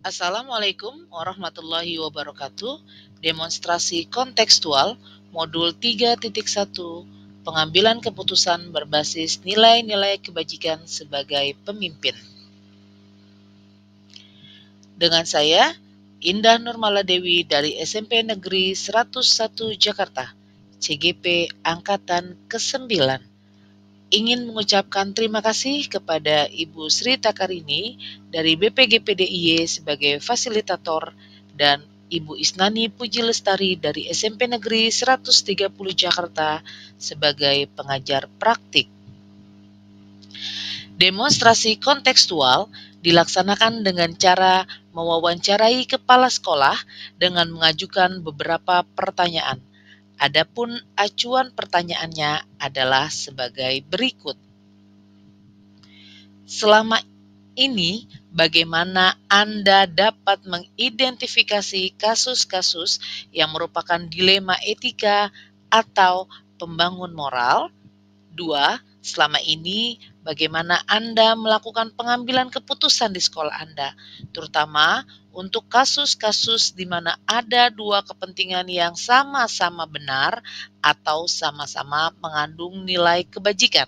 Assalamualaikum warahmatullahi wabarakatuh. Demonstrasi kontekstual modul 3.1 pengambilan keputusan berbasis nilai-nilai kebajikan sebagai pemimpin. Dengan saya, Indah Nurmaladewi dari SMP Negeri 101 Jakarta, CGP Angkatan ke-9. Ingin mengucapkan terima kasih kepada Ibu Sri Takarini dari BPGP DIY sebagai fasilitator dan Ibu Isnani Puji Lestari dari SMP Negeri 130 Jakarta sebagai pengajar praktik. Demonstrasi kontekstual dilaksanakan dengan cara mewawancarai kepala sekolah dengan mengajukan beberapa pertanyaan. Adapun acuan pertanyaannya adalah sebagai berikut. Selama ini, bagaimana Anda dapat mengidentifikasi kasus-kasus yang merupakan dilema etika atau pembangun moral? 2. Selama ini, bagaimana Anda melakukan pengambilan keputusan di sekolah Anda, terutama untuk kasus-kasus di mana ada dua kepentingan yang sama-sama benar atau sama-sama mengandung nilai kebajikan?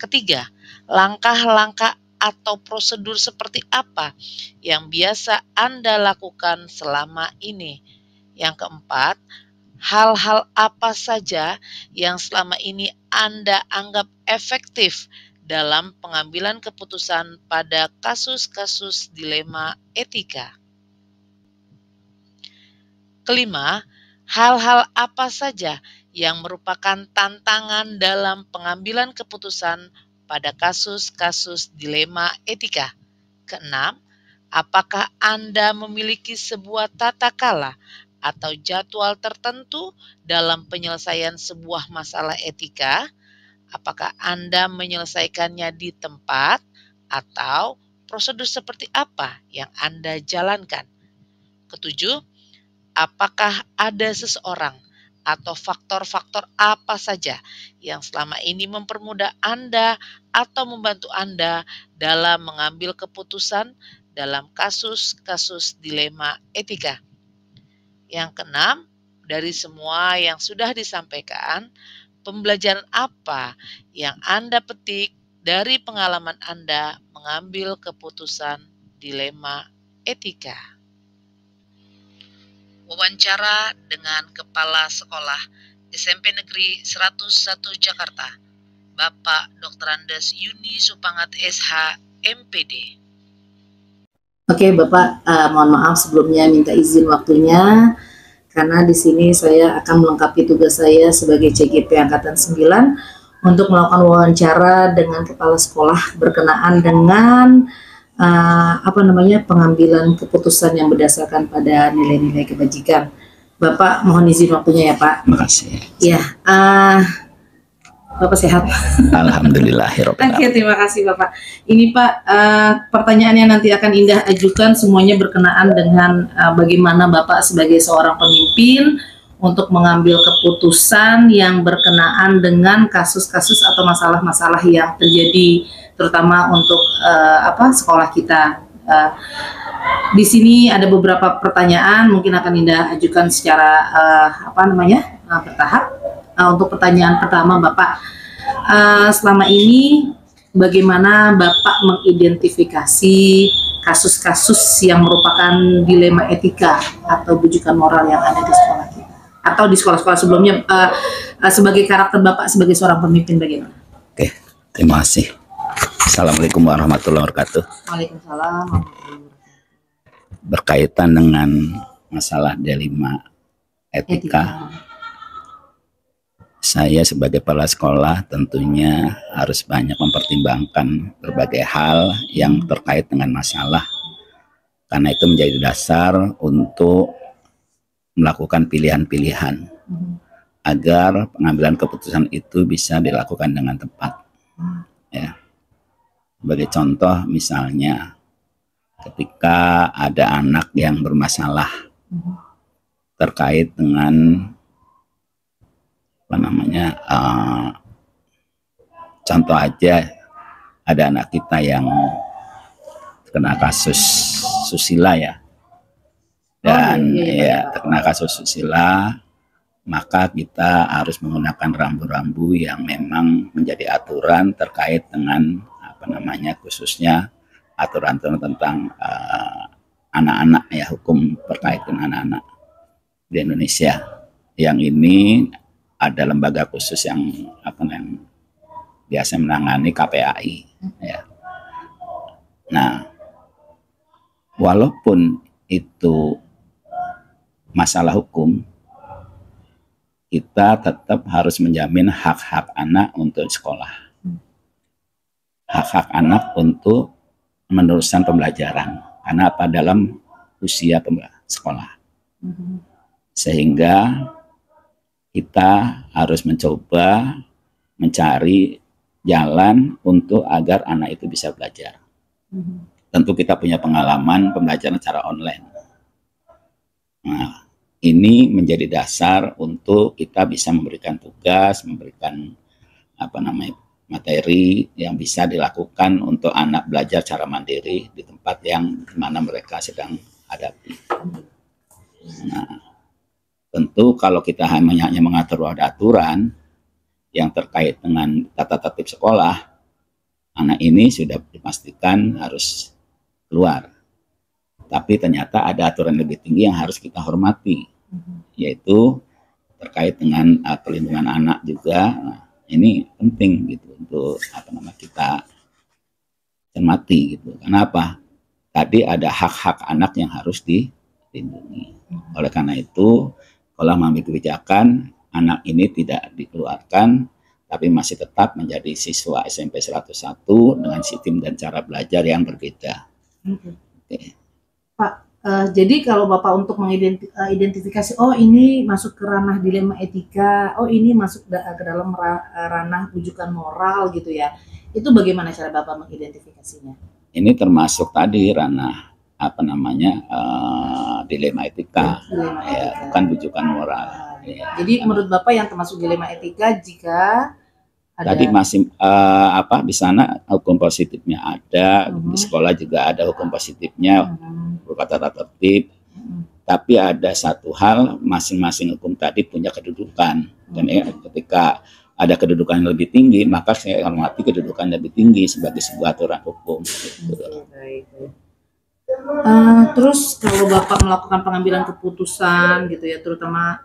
Ketiga, langkah-langkah atau prosedur seperti apa yang biasa Anda lakukan selama ini? Yang keempat, hal-hal apa saja yang selama ini Anda anggap efektif dalam pengambilan keputusan pada kasus-kasus dilema etika? Kelima, hal-hal apa saja yang merupakan tantangan dalam pengambilan keputusan pada kasus-kasus dilema etika? Keenam, apakah Anda memiliki sebuah tata kala atau jadwal tertentu dalam penyelesaian sebuah masalah etika? Apakah Anda menyelesaikannya di tempat atau prosedur seperti apa yang Anda jalankan? Ketujuh, apakah ada seseorang atau faktor-faktor apa saja yang selama ini mempermudah Anda atau membantu Anda dalam mengambil keputusan dalam kasus-kasus dilema etika? Yang keenam, dari semua yang sudah disampaikan, pembelajaran apa yang Anda petik dari pengalaman Anda mengambil keputusan dilema etika? Wawancara dengan Kepala Sekolah SMP Negeri 101 Jakarta, Bapak Dr. Andes Yuni Supangat SH, MPD. Oke, Bapak, mohon maaf sebelumnya minta izin waktunya karena di sini saya akan melengkapi tugas saya sebagai CGP Angkatan 9 untuk melakukan wawancara dengan kepala sekolah berkenaan dengan pengambilan keputusan yang berdasarkan pada nilai-nilai kebajikan. Bapak, mohon izin waktunya ya, Pak. Terima kasih. Ya, Bapak sehat? Alhamdulillahirobbilalamin. Oke, terima kasih Bapak. Ini Pak, pertanyaan yang nanti akan Indah ajukan semuanya berkenaan dengan bagaimana Bapak sebagai seorang pemimpin untuk mengambil keputusan yang berkenaan dengan kasus-kasus atau masalah-masalah yang terjadi, terutama untuk sekolah kita. Di sini ada beberapa pertanyaan, mungkin akan Indah ajukan secara bertahap. Untuk pertanyaan pertama, Bapak, selama ini bagaimana Bapak mengidentifikasi kasus-kasus yang merupakan dilema etika atau bujukan moral yang ada di sekolah kita atau di sekolah-sekolah sebelumnya, sebagai karakter Bapak sebagai seorang pemimpin bagaimana? Oke, terima kasih. Assalamualaikum warahmatullahi wabarakatuh. Waalaikumsalam. Berkaitan dengan masalah dilema etika. Saya sebagai kepala sekolah tentunya harus banyak mempertimbangkan berbagai hal yang terkait dengan masalah, karena itu menjadi dasar untuk melakukan pilihan-pilihan agar pengambilan keputusan itu bisa dilakukan dengan tepat. Ya. Sebagai contoh misalnya ketika ada anak yang bermasalah terkait dengan contoh aja ada anak kita yang kena kasus susila ya, dan terkena kasus susila, maka kita harus menggunakan rambu-rambu yang memang menjadi aturan terkait dengan khususnya aturan-aturan tentang anak-anak ya, hukum terkait dengan anak-anak di Indonesia. Yang ini ada lembaga khusus yang biasa menangani KPAI ya. Nah, walaupun itu masalah hukum, kita tetap harus menjamin hak-hak anak untuk sekolah, hak-hak anak untuk meneruskan pembelajaran, karena apa, dalam usia sekolah. Sehingga kita harus mencoba mencari jalan untuk agar anak itu bisa belajar. Tentu kita punya pengalaman pembelajaran secara online. Nah, ini menjadi dasar untuk kita bisa memberikan tugas, memberikan materi yang bisa dilakukan untuk anak belajar secara mandiri di tempat yang mana mereka sedang hadapi. Nah, tentu kalau kita hanya mengatur aturan yang terkait dengan tata tertib sekolah, anak ini sudah dipastikan harus keluar. Tapi ternyata ada aturan lebih tinggi yang harus kita hormati, yaitu terkait dengan perlindungan anak juga. Nah, ini penting gitu untuk kita cermati gitu. Kenapa? Tadi ada hak-hak anak yang harus dilindungi. Oleh karena itu, sekolah mengambil kebijakan anak ini tidak dikeluarkan, tapi masih tetap menjadi siswa SMP 101 dengan sistem dan cara belajar yang berbeda. Okay. Pak, jadi kalau Bapak untuk mengidentifikasi, oh ini masuk ke ranah dilema etika, oh ini masuk ke dalam ranah rujukan moral gitu ya, itu bagaimana cara Bapak mengidentifikasinya? Ini termasuk tadi ranah dilema etika, bukan rujukan moral. Jadi menurut Bapak yang termasuk dilema etika jika ada... Tadi masih di sana hukum positifnya ada, di sekolah juga ada hukum positifnya berupa tata tertib. Tapi ada satu hal, masing-masing hukum tadi punya kedudukan. Dan ketika ada kedudukan yang lebih tinggi, maka saya hormati kedudukan yang lebih tinggi sebagai sebuah aturan hukum. Terus kalau Bapak melakukan pengambilan keputusan gitu ya, terutama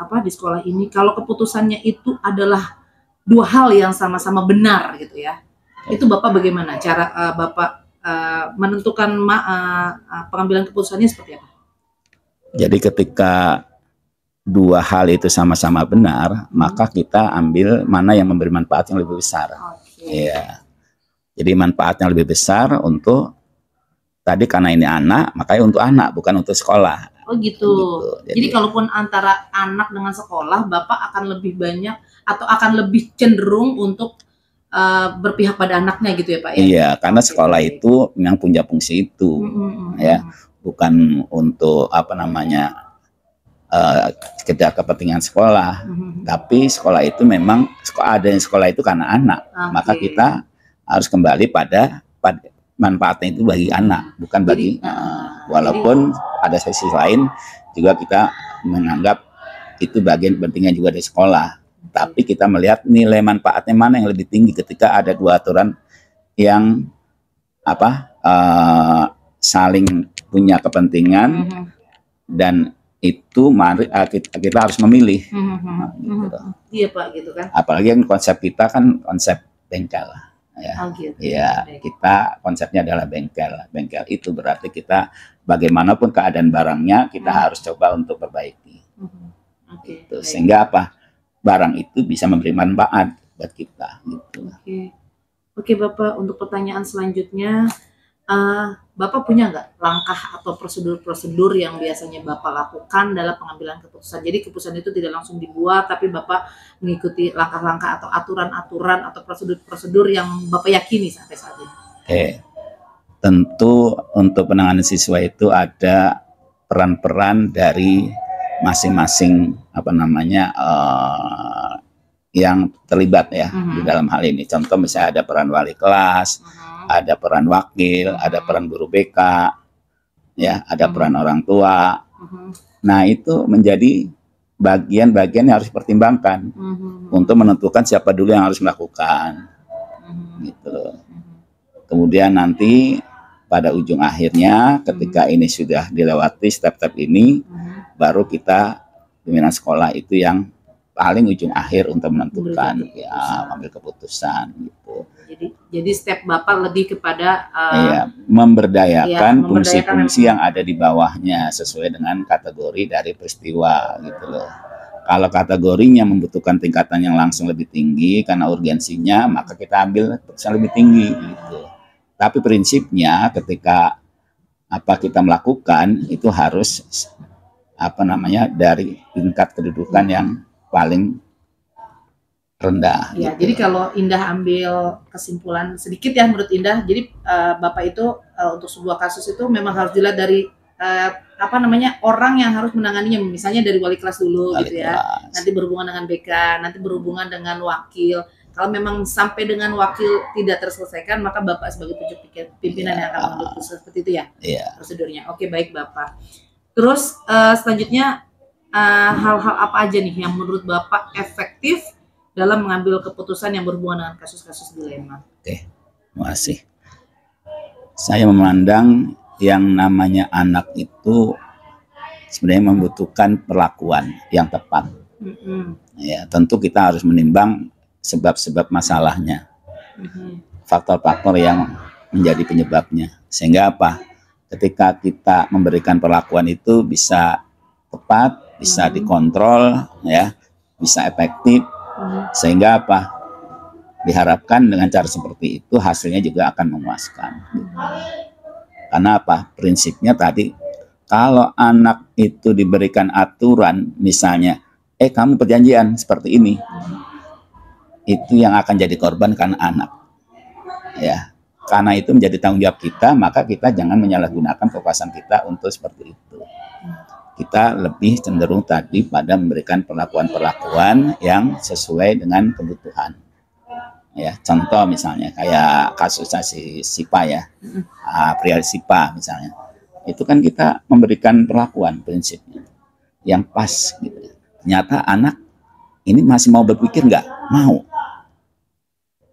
di sekolah ini, kalau keputusannya itu adalah dua hal yang sama-sama benar gitu ya, itu Bapak bagaimana cara Bapak menentukan pengambilan keputusannya seperti apa? Jadi ketika dua hal itu sama-sama benar, maka kita ambil mana yang memberi manfaat yang lebih besar. Ya. Jadi manfaat yang lebih besar untuk tadi, karena ini anak, makanya untuk anak, bukan untuk sekolah. Oh gitu. Jadi kalaupun antara anak dengan sekolah, Bapak akan lebih banyak atau akan lebih cenderung untuk berpihak pada anaknya gitu ya Pak ya? Iya, karena sekolah itu memang punya fungsi itu, ya, bukan untuk sekedar kepentingan sekolah, tapi sekolah itu memang adanya sekolah itu karena anak, maka kita harus kembali pada manfaatnya itu bagi anak, bukan bagi walaupun ada sisi lain juga kita menganggap itu bagian pentingnya juga dari sekolah, tapi kita melihat nilai manfaatnya mana yang lebih tinggi ketika ada dua aturan yang saling punya kepentingan dan itu kita harus memilih. Gitu. Iya Pak, gitu kan. Apalagi yang konsep kita kan konsep bengkel. Ya, gitu. Ya, kita konsepnya adalah bengkel. Bengkel itu berarti kita bagaimanapun keadaan barangnya kita harus coba untuk perbaiki. Gitu. Sehingga barang itu bisa memberi manfaat buat kita. Gitu. Oke Bapak, untuk pertanyaan selanjutnya, Bapak punya nggak langkah atau prosedur-prosedur yang biasanya Bapak lakukan dalam pengambilan keputusan? Jadi keputusan itu tidak langsung dibuat, tapi Bapak mengikuti langkah-langkah atau aturan-aturan atau prosedur-prosedur yang Bapak yakini sampai saat ini. Tentu untuk penanganan siswa itu ada peran-peran dari masing-masing yang terlibat ya di dalam hal ini. Contoh misalnya ada peran wali kelas, ada peran wakil, ada peran guru BK, ya, ada peran orang tua. Nah, itu menjadi bagian-bagian yang harus dipertimbangkan untuk menentukan siapa dulu yang harus melakukan, gitu. Kemudian nanti pada ujung akhirnya, ketika ini sudah dilewati step-step ini, baru kita pimpinan sekolah itu yang paling ujung akhir untuk menentukan, ya, ambil keputusan, gitu. Jadi step Bapak lebih kepada memberdayakan fungsi-fungsi yang ada di bawahnya sesuai dengan kategori dari peristiwa, gitu loh. Kalau kategorinya membutuhkan tingkatan yang langsung lebih tinggi karena urgensinya, maka kita ambil keputusan lebih tinggi, gitu. Tapi prinsipnya ketika kita melakukan itu harus dari tingkat kedudukan yang paling rendah. Ya, gitu. jadi kalau Indah ambil kesimpulan sedikit ya menurut Indah, jadi Bapak itu untuk sebuah kasus itu memang harus dilihat dari orang yang harus menanganinya, misalnya dari wali kelas dulu, Wali gitu ya. kelas. Nanti berhubungan dengan BK, nanti berhubungan dengan wakil. Kalau memang sampai dengan wakil tidak terselesaikan, maka Bapak sebagai pimpinan yang akan mengambil keputusan seperti itu ya, prosedurnya. Oke, baik Bapak. Terus selanjutnya hal-hal apa aja nih yang menurut Bapak efektif dalam mengambil keputusan yang berhubungan dengan kasus-kasus dilema? Oke, terima kasih. Saya memandang yang namanya anak itu sebenarnya membutuhkan perlakuan yang tepat. Ya, tentu kita harus menimbang sebab-sebab masalahnya, faktor-faktor yang menjadi penyebabnya, sehingga ketika kita memberikan perlakuan itu bisa tepat, bisa dikontrol, ya, bisa efektif, sehingga diharapkan dengan cara seperti itu hasilnya juga akan memuaskan. Karena prinsipnya tadi, kalau anak itu diberikan aturan, misalnya, kamu perjanjian seperti ini, itu yang akan jadi korban karena anak, ya. Karena itu menjadi tanggung jawab kita, maka kita jangan menyalahgunakan kekuasaan kita untuk seperti itu. Kita lebih cenderung tadi pada memberikan perlakuan-perlakuan yang sesuai dengan kebutuhan. Ya, contoh misalnya kayak kasusnya si Sipa ya, pria Sipa misalnya. Itu kan kita memberikan perlakuan prinsipnya yang pas gitu. Ternyata anak ini masih mau berpikir nggak? Mau.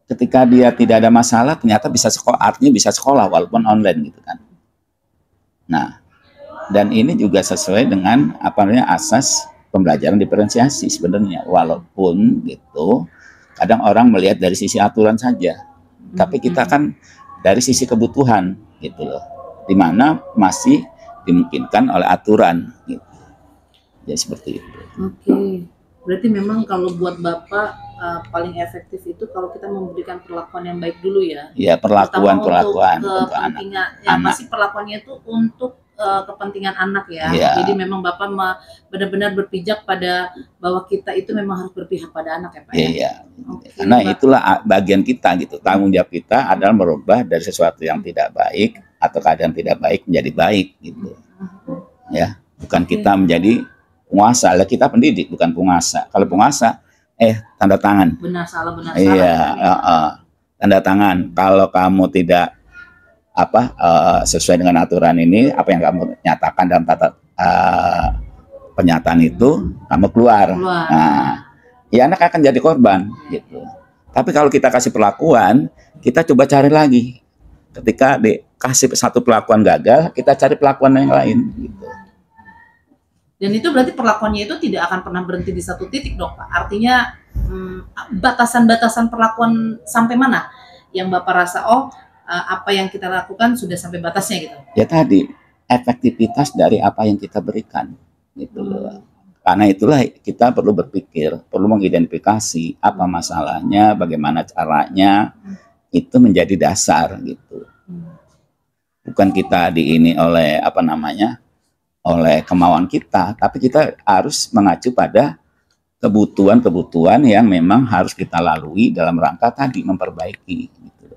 Ketika dia tidak ada masalah, ternyata bisa sekolah, artinya bisa sekolah walaupun online gitu kan. Nah, dan ini juga sesuai dengan asas pembelajaran diferensiasi sebenarnya, walaupun gitu kadang orang melihat dari sisi aturan saja, tapi kita kan dari sisi kebutuhan gitu loh, dimana masih dimungkinkan oleh aturan gitu. Jadi seperti itu. Oke, berarti memang kalau buat Bapak paling efektif itu kalau kita memberikan perlakuan yang baik dulu ya. Ya, perlakuan untuk anak. Ya, masih perlakuannya itu untuk kepentingan anak ya. Jadi memang Bapak benar-benar berpijak pada bahwa kita itu memang harus berpihak pada anak ya Pak. Iya. Karena itulah bagian kita gitu. Tanggung jawab kita adalah merubah dari sesuatu yang tidak baik atau keadaan tidak baik menjadi baik gitu. Ya, bukan kita menjadi penguasa. Lah kita pendidik bukan penguasa. Kalau penguasa tanda tangan. Benar salah. Iya, tanda tangan. Kalau kamu tidak sesuai dengan aturan ini, apa yang kamu nyatakan dalam pernyataan itu, kamu keluar. Nah, ya anak akan jadi korban gitu. Tapi kalau kita kasih perlakuan, kita coba cari lagi. Ketika dikasih satu perlakuan gagal, kita cari perlakuan yang lain gitu. Dan itu berarti perlakuannya itu tidak akan pernah berhenti di satu titik dong Pak. Artinya batasan-batasan perlakuan sampai mana yang Bapak rasa apa yang kita lakukan sudah sampai batasnya gitu? Ya tadi, efektivitas dari apa yang kita berikan gitu loh. Karena itulah kita perlu berpikir, perlu mengidentifikasi apa masalahnya, bagaimana caranya, itu menjadi dasar gitu. Bukan kita diini oleh oleh kemauan kita, tapi kita harus mengacu pada kebutuhan-kebutuhan yang memang harus kita lalui dalam rangka tadi memperbaiki gitu.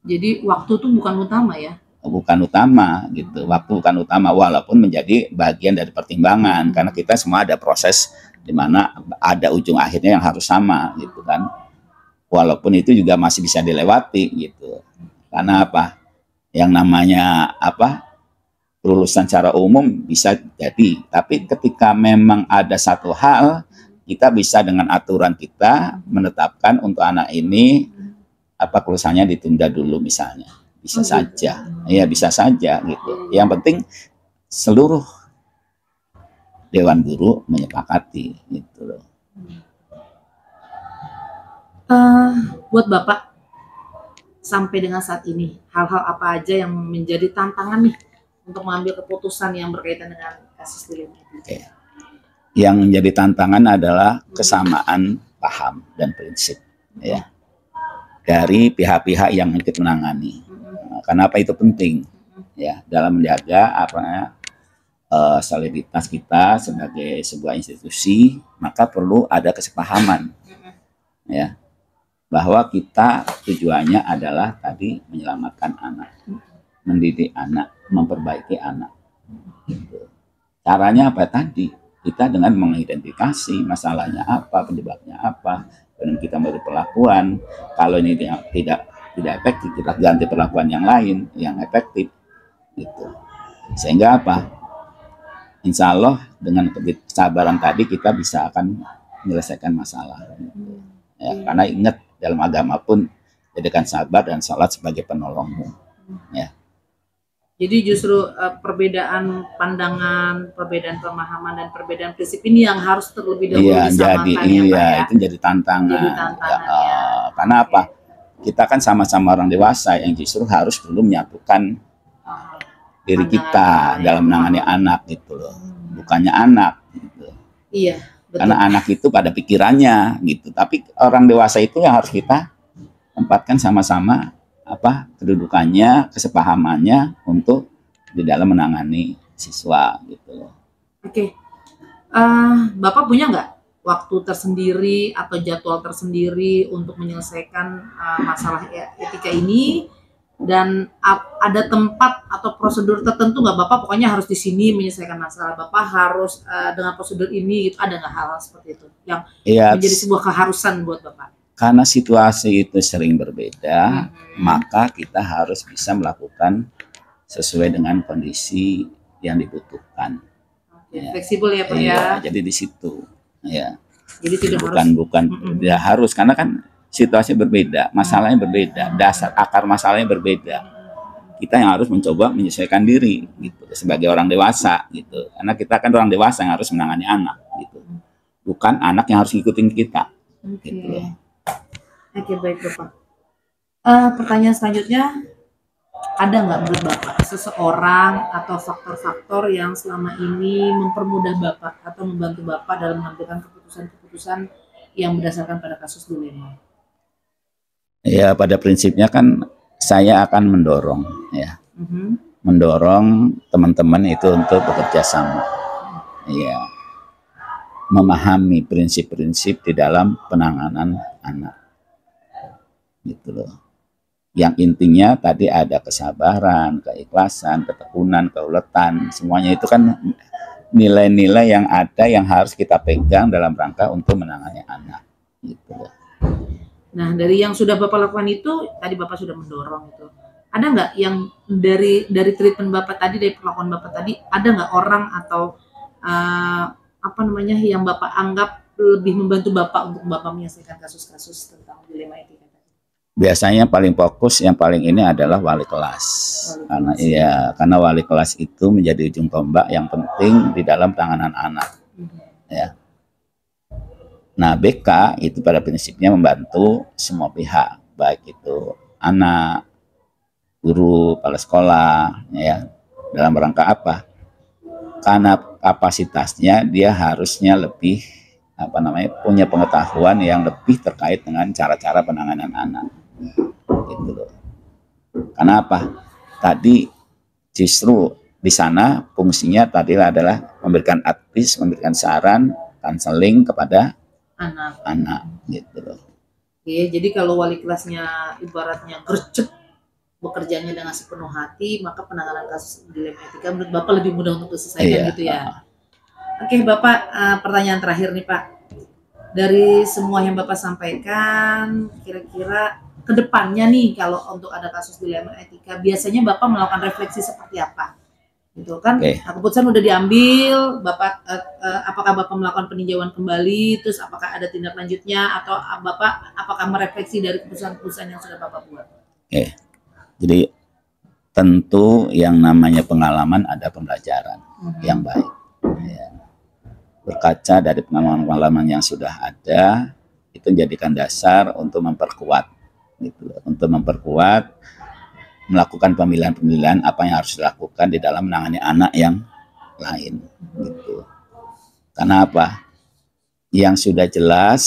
Jadi waktu itu bukan utama ya? Bukan utama gitu, waktu bukan utama walaupun menjadi bagian dari pertimbangan karena kita semua ada proses di mana ada ujung akhirnya yang harus sama gitu kan. Walaupun itu juga masih bisa dilewati gitu. Karena apa? Yang namanya apa? Kelulusan secara umum bisa jadi, tapi ketika memang ada satu hal, kita bisa dengan aturan kita menetapkan untuk anak ini apa kelulusannya ditunda dulu misalnya. Bisa saja. Ya bisa saja gitu. Yang penting seluruh Dewan Guru menyepakati gitu loh. Buat Bapak sampai dengan saat ini, hal-hal apa aja yang menjadi tantangan nih untuk mengambil keputusan yang berkaitan dengan kasus dilema etika? Yang menjadi tantangan adalah kesamaan paham dan prinsip ya dari pihak-pihak yang ikut menangani. Kenapa itu penting ya dalam menjaga soliditas kita sebagai sebuah institusi, maka perlu ada kesepahaman ya bahwa kita tujuannya adalah tadi menyelamatkan anak, mendidik anak, memperbaiki anak. Gitu. Caranya apa tadi? Kita dengan mengidentifikasi masalahnya apa, penyebabnya apa, dan kita beri perlakuan. Kalau ini tidak efektif, kita ganti perlakuan yang lain yang efektif. Gitu. Sehingga apa? Insya Allah dengan kesabaran tadi kita bisa akan menyelesaikan masalah. Gitu. Ya, karena ingat dalam agama pun jadikan sabar dan salat sebagai penolongmu. Ya. Jadi justru perbedaan pandangan, perbedaan pemahaman dan perbedaan prinsip ini yang harus terlebih dahulu disamakan ya. Itu jadi tantangan. Jadi tantangan ya. Karena apa? Kita kan sama-sama orang dewasa yang justru harus dulu menyatukan diri kita dalam menangani anak gitu loh. Bukannya anak gitu. Iya. Betul. Karena anak itu pada pikirannya gitu, tapi orang dewasa itu yang harus kita tempatkan sama-sama apa kedudukannya, kesepahamannya untuk di dalam menangani siswa gitu. Oke, Bapak punya nggak waktu tersendiri atau jadwal tersendiri untuk menyelesaikan masalah etika ini? Dan ada tempat atau prosedur tertentu nggak Bapak pokoknya harus di sini menyelesaikan masalah, Bapak harus dengan prosedur ini gitu, ada nggak hal-hal seperti itu yang menjadi sebuah keharusan buat Bapak? Karena situasi itu sering berbeda, maka kita harus bisa melakukan sesuai dengan kondisi yang dibutuhkan. Ya. Fleksibel ya Pak ya. Jadi di situ ya. Jadi tidak tidak harus karena kan situasi berbeda, masalahnya berbeda, dasar akar masalahnya berbeda. Kita yang harus mencoba menyesuaikan diri gitu sebagai orang dewasa gitu. Karena kita kan orang dewasa yang harus menangani anak gitu. Bukan anak yang harus ikutin kita. Gitu. Oke, baik Bapak. Pertanyaan selanjutnya, ada nggak menurut Bapak seseorang atau faktor-faktor yang selama ini mempermudah Bapak atau membantu Bapak dalam mengambilkan keputusan-keputusan yang berdasarkan pada kasus dilema? Ya pada prinsipnya kan saya akan mendorong ya, mendorong teman-teman itu untuk bekerja sama, ya, memahami prinsip-prinsip di dalam penanganan anak, gitu loh. Yang intinya tadi ada kesabaran, keikhlasan, ketekunan, keuletan, semuanya itu kan nilai-nilai yang ada yang harus kita pegang dalam rangka untuk menangani anak, gitu loh. Nah, dari yang sudah Bapak lakukan itu, tadi Bapak sudah mendorong itu. Ada nggak yang dari treatment Bapak tadi, dari perlakuan Bapak tadi, ada nggak orang atau yang Bapak anggap lebih membantu Bapak untuk Bapak menyelesaikan kasus-kasus tentang dilema etika? Biasanya paling fokus, yang paling ini adalah wali kelas. Karena wali kelas itu menjadi ujung tombak yang penting di dalam penanganan anak. Ya. Nah, BK itu pada prinsipnya membantu semua pihak, baik itu anak, guru, kepala sekolah, ya. Dalam rangka apa? Karena kapasitasnya dia harusnya lebih punya pengetahuan yang lebih terkait dengan cara-cara penanganan anak. Gitu loh. Karena apa? Tadi justru di sana fungsinya tadi adalah memberikan advice, memberikan saran, konseling kepada anak gitu loh. Oke, jadi kalau wali kelasnya ibaratnya gercep bekerjanya dengan sepenuh hati, maka penanganan kasus dilema etika menurut Bapak lebih mudah untuk diselesaikan gitu ya. Oke Bapak, pertanyaan terakhir nih Pak. Dari semua yang Bapak sampaikan, kira-kira kedepannya nih kalau untuk ada kasus dilema etika, biasanya Bapak melakukan refleksi seperti apa? Gitu kan? Nah, keputusan udah diambil, Bapak apakah Bapak melakukan peninjauan kembali, terus apakah ada tindak lanjutnya, atau Bapak apakah merefleksi dari keputusan-keputusan yang sudah Bapak buat? Jadi tentu yang namanya pengalaman ada pembelajaran yang baik. Ya. Berkaca dari pengalaman-pengalaman yang sudah ada, itu menjadikan dasar untuk memperkuat, gitu. Untuk memperkuat, melakukan pemilihan-pemilihan apa yang harus dilakukan di dalam menangani anak yang lain, gitu. Karena apa? Yang sudah jelas,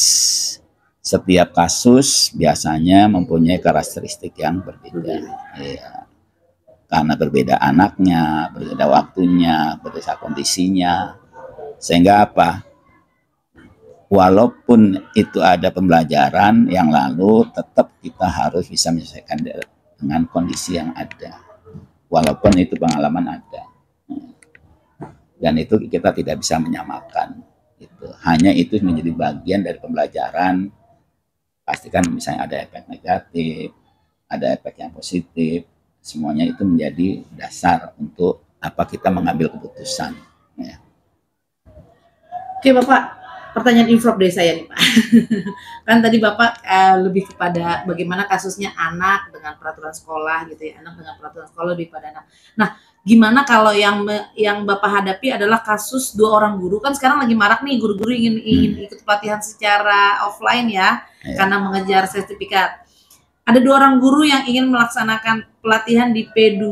setiap kasus biasanya mempunyai karakteristik yang berbeda. Ya. Karena berbeda anaknya, berbeda waktunya, berbeda kondisinya. Sehingga apa? Walaupun itu ada pembelajaran yang lalu, tetap kita harus bisa menyelesaikan dengan kondisi yang ada. Walaupun itu pengalaman ada. Dan itu kita tidak bisa menyamakan. Itu. Hanya itu menjadi bagian dari pembelajaran. Pastikan misalnya ada efek negatif, ada efek yang positif. Semuanya itu menjadi dasar untuk apa kita mengambil keputusan. Ya. Oke Bapak, pertanyaan info dari saya nih Pak. Kan tadi Bapak lebih kepada bagaimana kasusnya anak dengan peraturan sekolah gitu ya, anak dengan peraturan sekolah lebih pada anak. Nah, gimana kalau yang Bapak hadapi adalah kasus 2 orang guru, kan sekarang lagi marak nih guru-guru ingin ikut pelatihan secara offline ya, karena mengejar sertifikat. Ada 2 orang guru yang ingin melaksanakan pelatihan di P2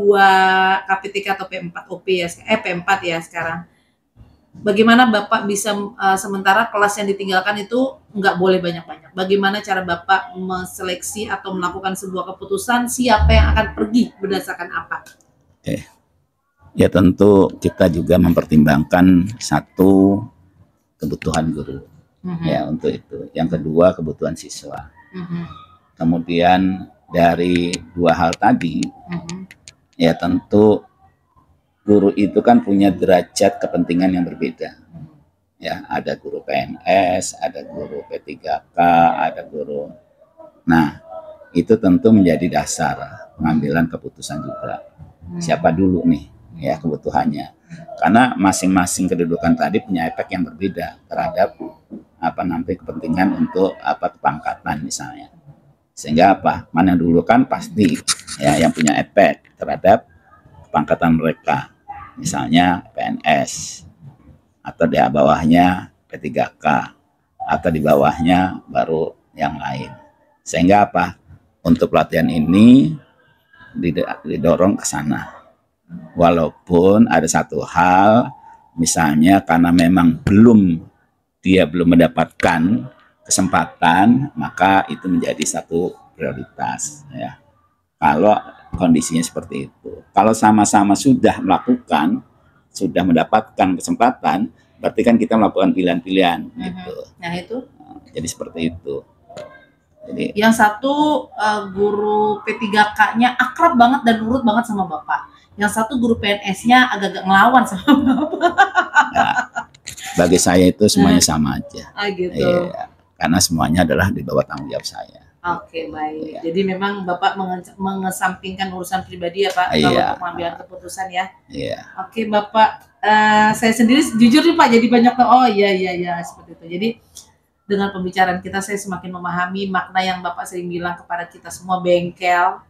KPTK atau P4 OP ya, P4 ya sekarang. Bagaimana Bapak bisa sementara kelas yang ditinggalkan itu nggak boleh banyak-banyak. Bagaimana cara Bapak menseleksi atau melakukan sebuah keputusan siapa yang akan pergi berdasarkan apa? Ya tentu kita juga mempertimbangkan satu, kebutuhan guru. Ya untuk itu. Yang kedua, kebutuhan siswa. Kemudian dari 2 hal tadi, ya tentu guru itu kan punya derajat kepentingan yang berbeda. Ya, ada guru PNS, ada guru P3K, ada guru. Nah, itu tentu menjadi dasar pengambilan keputusan juga. Siapa dulu nih ya kebutuhannya. Karena masing-masing kedudukan tadi punya efek yang berbeda terhadap nanti kepentingan untuk kepangkatan misalnya. Sehingga mana yang dulu kan pasti ya yang punya efek terhadap pangkatan mereka, misalnya PNS, atau di bawahnya P3K, atau di bawahnya baru yang lain. Sehingga untuk pelatihan ini didorong ke sana. Walaupun ada satu hal, misalnya karena memang dia belum mendapatkan kesempatan, maka itu menjadi satu prioritas ya. Kalau kondisinya seperti itu. Kalau sama-sama sudah melakukan, sudah mendapatkan kesempatan, berarti kan kita melakukan pilihan-pilihan gitu. Nah itu. Jadi seperti itu. Jadi yang satu guru P3K-nya akrab banget dan nurut banget sama Bapak. Yang satu guru PNS-nya agak-agak ngelawan sama Bapak. Ya, bagi saya itu semuanya sama aja. Gitu. Ya, karena semuanya adalah di bawah tanggung jawab saya. Oke, baik. Jadi memang Bapak mengesampingkan urusan pribadi ya Pak, kalau untuk pengambilan keputusan ya. Oke Bapak, saya sendiri jujur nih Pak, jadi banyak oh iya seperti itu. Jadi dengan pembicaraan kita saya semakin memahami makna yang Bapak sering bilang kepada kita semua bengkel.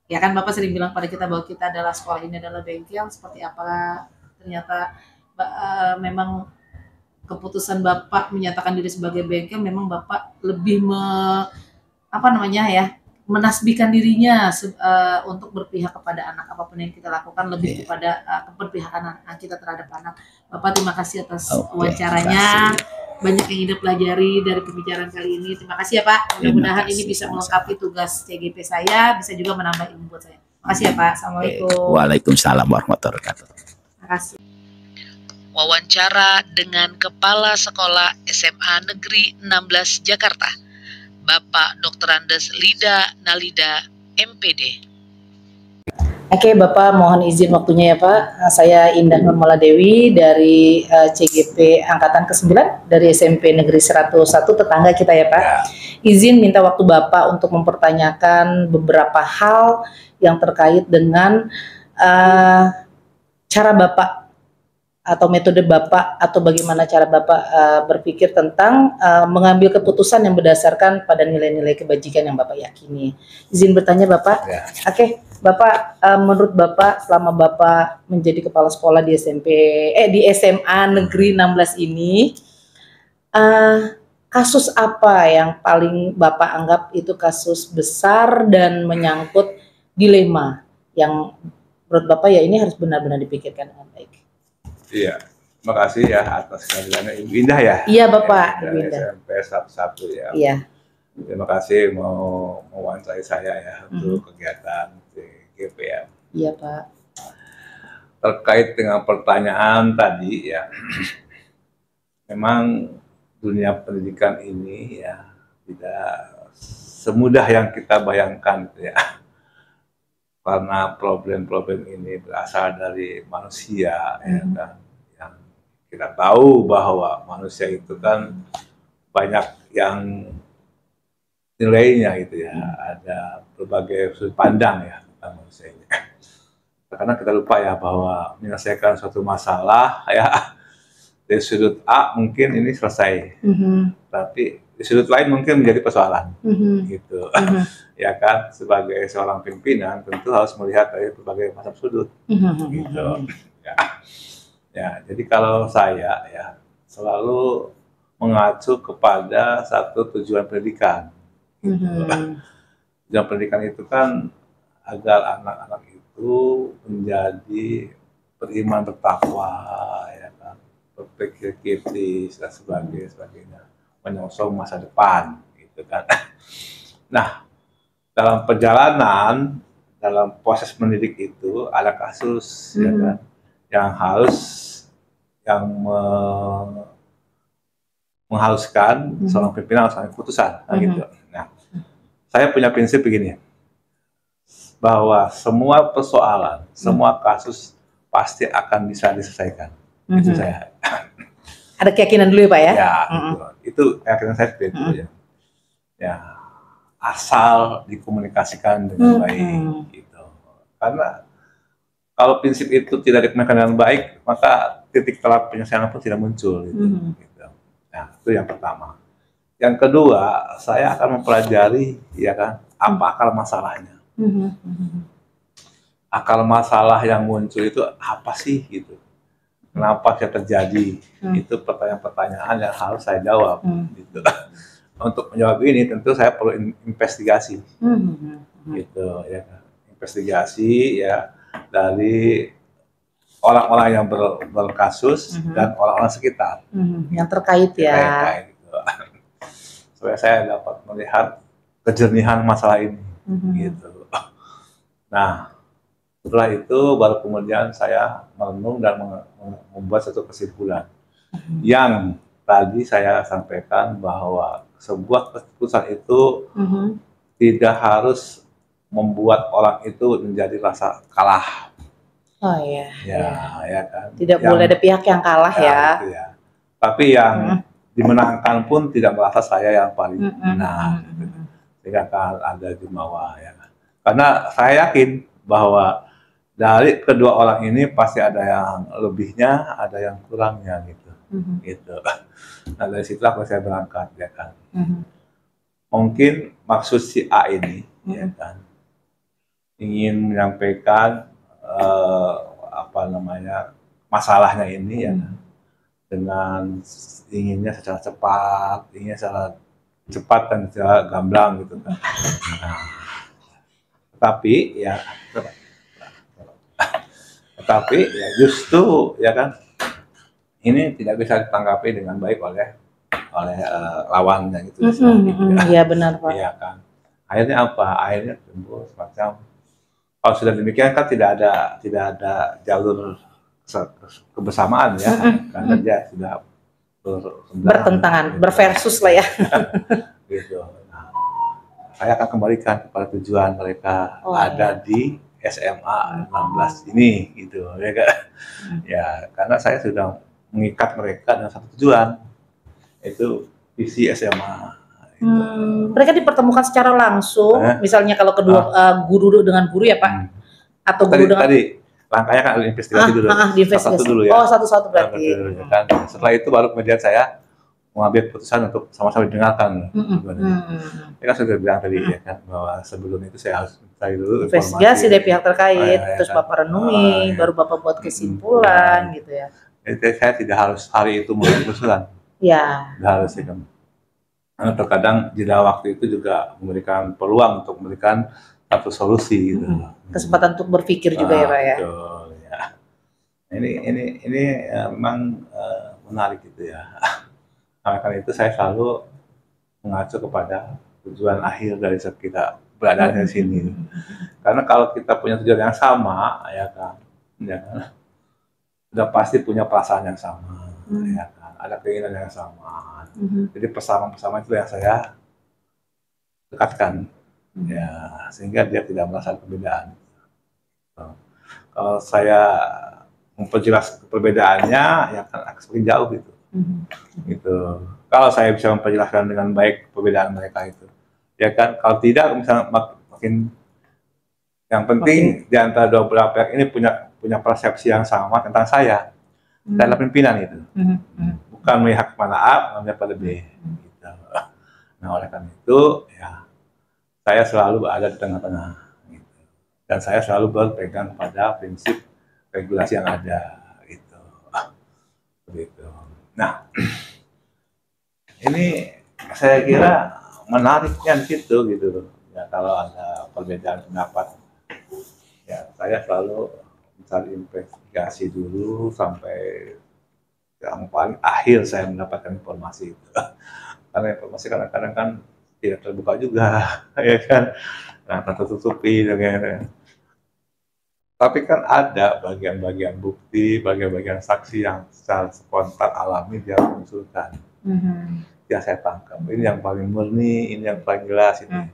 Ya kan Bapak sering bilang pada kita bahwa kita adalah sekolah ini adalah bengkel, seperti apa ternyata memang keputusan Bapak menyatakan diri sebagai bengkel, memang Bapak lebih menasbihkan dirinya untuk berpihak kepada anak. Apapun yang kita lakukan lebih kepada keberpihakan anak kita terhadap anak. Bapak terima kasih atas wawancaranya. Banyak yang Ida pelajari dari pembicaraan kali ini. Terima kasih ya Pak. Mudah-mudahan ini bisa melengkapi tugas CGP saya, bisa juga menambah ilmu buat saya. Terima kasih ya Pak. Assalamualaikum. Waalaikumsalam warahmatullahi wabarakatuh. Terima kasih. Wawancara dengan Kepala Sekolah SMA Negeri 16 Jakarta, Bapak Dr. Andes Lida Nalida, MPD. Oke, Bapak mohon izin waktunya ya Pak. Saya Indah Nurmala Dewi dari CGP Angkatan ke-9 dari SMP Negeri 101 tetangga kita ya Pak. Ya. Izin minta waktu Bapak untuk mempertanyakan beberapa hal yang terkait dengan cara Bapak atau metode Bapak atau bagaimana cara Bapak berpikir tentang mengambil keputusan yang berdasarkan pada nilai-nilai kebajikan yang Bapak yakini. Izin bertanya Bapak. Ya. Oke, Bapak, menurut Bapak selama Bapak menjadi kepala sekolah di di SMA Negeri 16 ini, kasus apa yang paling Bapak anggap itu kasus besar dan menyangkut dilema yang menurut Bapak ya ini harus benar-benar dipikirkan dengan baik? Iya, makasih ya atas kehadirannya Ibu Indah ya. Iya Bapak, ya, Ibu Indah. SMP 101 ya. Iya. Terima kasih mau mewawancarai saya ya untuk kegiatan CGP ya. Iya Pak. Terkait dengan pertanyaan tadi ya, memang dunia pendidikan ini ya tidak semudah yang kita bayangkan ya. Karena problem-problem ini berasal dari manusia, ya kan, yang kita tahu bahwa manusia itu kan banyak yang nilainya gitu ya, ada berbagai sudut pandang ya tentang manusia ini. Karena kita lupa ya bahwa menyelesaikan suatu masalah ya dari sudut A mungkin ini selesai, tapi di sudut lain mungkin menjadi persoalan, gitu. Ya kan, sebagai seorang pimpinan tentu harus melihat dari berbagai macam sudut, gitu. Ya, jadi kalau saya ya selalu mengacu kepada satu tujuan pendidikan. Gitu. Tujuan pendidikan itu kan agar anak-anak itu menjadi beriman bertakwa, ya kan, berpikir kritis dan sebagainya, menyongsong masa depan, gitu kan. Nah, dalam perjalanan, dalam proses mendidik itu ada kasus ya kan, yang mengharuskan seorang pimpinan harus ambil keputusan, gitu. Nah, saya punya prinsip begini, bahwa semua persoalan, semua kasus pasti akan bisa diselesaikan. Itu saya. Ada keyakinan dulu ya Pak ya? Ya, itu keyakinan saya seperti itu ya. Ya, asal dikomunikasikan dengan baik, gitu. Karena kalau prinsip itu tidak dikomunikasikan dengan baik, maka titik tolak penyelesaian pun tidak muncul, gitu. Nah, itu yang pertama. Yang kedua, saya akan mempelajari, ya kan, apa akar masalahnya. Akar masalah yang muncul itu apa sih, gitu. Kenapa bisa terjadi? Itu pertanyaan-pertanyaan yang harus saya jawab, gitu. Untuk menjawab ini tentu saya perlu investigasi, gitu ya, investigasi ya dari orang-orang yang berkasus dan orang-orang sekitar yang terkait ya. Gitu. Supaya saya dapat melihat kejernihan masalah ini, gitu. Nah, setelah itu baru kemudian saya merenung dan membuat satu kesimpulan yang tadi saya sampaikan bahwa sebuah keputusan itu tidak harus membuat orang itu menjadi rasa kalah. Oh iya. Ya kan. Tidak boleh ada pihak yang kalah ya. Gitu ya. Tapi yang dimenangkan pun tidak merasa saya yang paling benar. Sehingga akan ada jumawa ya. Karena saya yakin bahwa dari kedua orang ini pasti ada yang lebihnya, ada yang kurangnya gitu. Gitu. Nah dari situ aku saya berangkat ya kan. Mungkin maksud si A ini ya kan ingin menyampaikan masalahnya ini ya kan, dengan inginnya secara cepat, dan secara gamblang gitu kan. Nah, tetapi ya justru ya kan ini tidak bisa ditanggapi dengan baik oleh lawannya gitu. Iya benar Pak. Iya kan. Akhirnya apa? Akhirnya timbul semacam, kalau sudah demikian kan tidak ada jalur kebersamaan ya, karena dia sudah bertentangan, berversus lah ya. Gitu. Nah, saya akan kembalikan kepada tujuan mereka ada di SMA 16 ini gitu ya kan. Ya karena saya sudah mengikat mereka dengan satu tujuan, itu visi SMA. Mereka dipertemukan secara langsung, misalnya kalau kedua guru dengan guru ya Pak, atau guru dengan tadi langkahnya kan investigasi dulu. Satu dulu ya. Oh, satu-satu berarti. Ya kan. Setelah itu baru kemudian saya mengambil keputusan untuk sama-sama didengarkan. Saya kan sudah bilang tadi ya kan bahwa sebelum itu saya harus cari dulu investigasi dari pihak terkait, terus Bapak renungi, baru Bapak buat kesimpulan gitu ya. Jadi saya tidak harus hari itu membuat keputusan. Ya. Tidak harus ya kan. Karena terkadang jeda waktu itu juga memberikan peluang untuk memberikan satu solusi gitu. Kesempatan untuk berpikir juga ya Pak ya. Betul, ya. Ini memang menarik gitu ya. Karena itu saya selalu mengacu kepada tujuan akhir dari kita berada di sini. Karena kalau kita punya tujuan yang sama, ya kan, sudah pasti punya perasaan yang sama, ya kan, ada keinginan yang sama. Jadi persamaan itu yang saya dekatkan, ya, sehingga dia tidak merasa perbedaan. Kalau saya memperjelas perbedaannya, ya akan semakin jauh gitu. Gitu. Kalau saya bisa memperjelaskan dengan baik perbedaan mereka itu, ya kan. Kalau tidak, misalnya makin yang penting di antara dua belah pihak ini punya persepsi yang sama tentang saya dan pimpinan itu, bukan melihat kemana A, melihat pada B. Gitu. Nah oleh karena itu, ya saya selalu berada di tengah-tengah, gitu. Dan saya selalu berpegang pada prinsip regulasi yang ada, gitu. Begitu. Nah, ini saya kira menariknya di situ gitu. Ya kalau ada perbedaan pendapat, ya saya selalu mencari investigasi dulu sampai yang paling akhir saya mendapatkan informasi itu. Karena informasi kadang-kadang kan tidak terbuka juga, ya kan. Nah, tertutupi dengan. Tapi kan ada bagian-bagian bukti, bagian-bagian saksi yang secara spontan alami dia mengusulkan. Ya saya tangkap. Ini yang paling murni, ini yang paling jelas ini.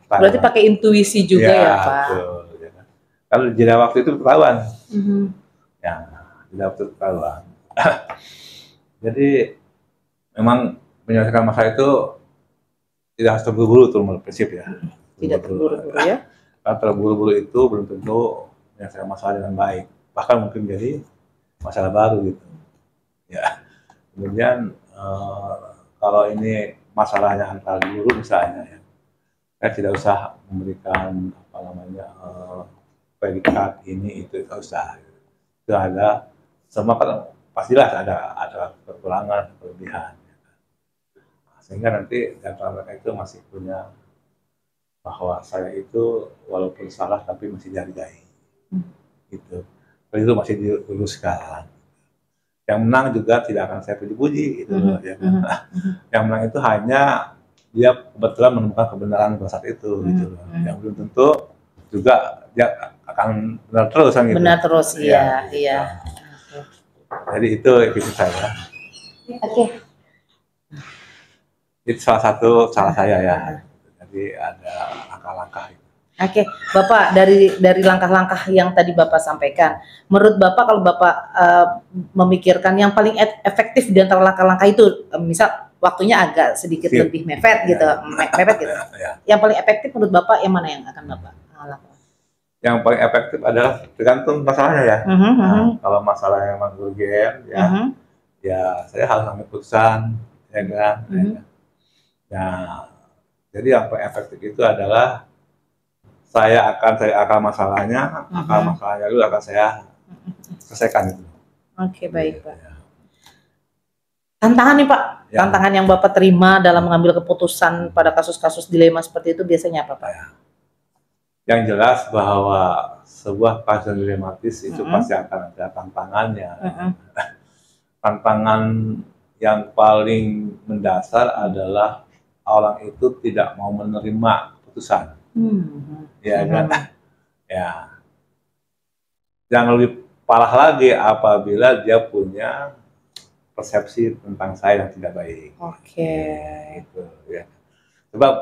Berarti pakai intuisi juga ya Pak? Betul, ya. Kalau jeda waktu itu ketahuan. Ya, jeda waktu ketahuan. Jadi memang menyelesaikan masalah itu tidak harus terburu-buru tuh menurut prinsip ya. Tidak terburu-buru ya? Kalau terburu-buru itu belum tentu menyelesaikan masalah dengan baik. Bahkan mungkin jadi masalah baru gitu. Ya. Kemudian kalau ini masalahnya antar guru misalnya, ya, saya tidak usah memberikan apa namanya predikat ini itu tidak usah. Itu ada semua kan pastilah ada kekurangan, kelebihan. Sehingga nanti antara mereka itu masih punya bahwa saya itu walaupun salah tapi masih dihargai. Gitu. Itu masih diluruskan. Yang menang juga tidak akan saya puji-puji gitu loh, ya kan. Yang menang itu hanya dia kebetulan menemukan kebenaran pada saat itu gitu loh. Yang belum tentu juga dia akan benar terus kan gitu. Benar terus, iya. Jadi itu visi saya. Itu salah satu cara saya ya. Jadi ada langkah-langkah itu. Oke, Bapak dari langkah-langkah yang tadi Bapak sampaikan, menurut Bapak kalau Bapak memikirkan yang paling efektif di antara langkah-langkah itu, misal waktunya agak sedikit lebih mepet gitu, mepet gitu. Yang paling efektif menurut Bapak yang mana yang akan Bapak lakukan? Yang paling efektif adalah tergantung masalahnya ya. Nah, kalau masalah yang memang urgen, ya saya harus ambil keputusan, ya kan. Nah, jadi yang paling efektif itu adalah saya akan akal masalahnya dulu akan saya selesaikan itu. Oke, baik Pak. Tantangan nih Pak, tantangan yang Bapak terima dalam mengambil keputusan pada kasus-kasus dilema seperti itu biasanya apa Pak? Yang jelas bahwa sebuah kasus dilematis itu pasti akan ada tantangannya. Tantangan yang paling mendasar adalah orang itu tidak mau menerima keputusan. Ya kan? Ya. Yang lebih parah lagi apabila dia punya persepsi tentang saya yang tidak baik. Itu ya. Sebab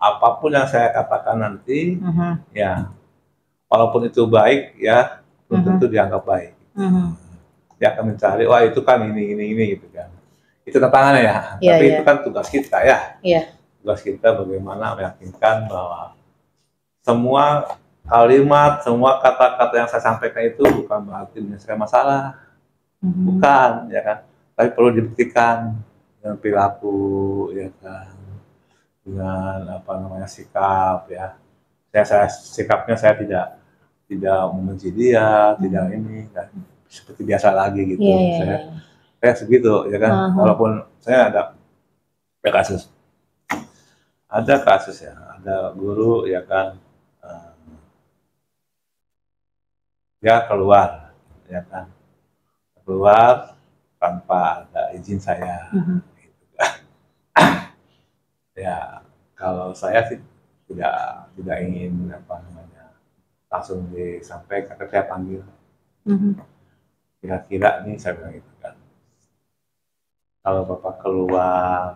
apapun yang saya katakan nanti, ya walaupun itu baik ya belum tentu dianggap baik. Dia akan mencari, wah itu kan ini gitu kan. Itu tantangannya ya, tapi itu kan tugas kita ya. Tugas kita bagaimana meyakinkan bahwa semua kalimat, semua kata-kata yang saya sampaikan itu bukan berarti menyelesaikan masalah, bukan, ya kan? Tapi perlu dibuktikan dengan perilaku, ya kan? Dengan apa namanya sikap, ya. Sikapnya saya tidak membenci dia, tidak ini, kan? Seperti biasa lagi gitu. Saya segitu, ya kan? Walaupun saya ada kasus ya, ada guru, ya kan? Dia keluar, ya kan, keluar tanpa ada izin saya. Gitu. Ya kalau saya sih tidak ingin apa namanya langsung disampaikan, saya panggil. Kira-kira nih saya bilang gitu kan, kalau Bapak keluar,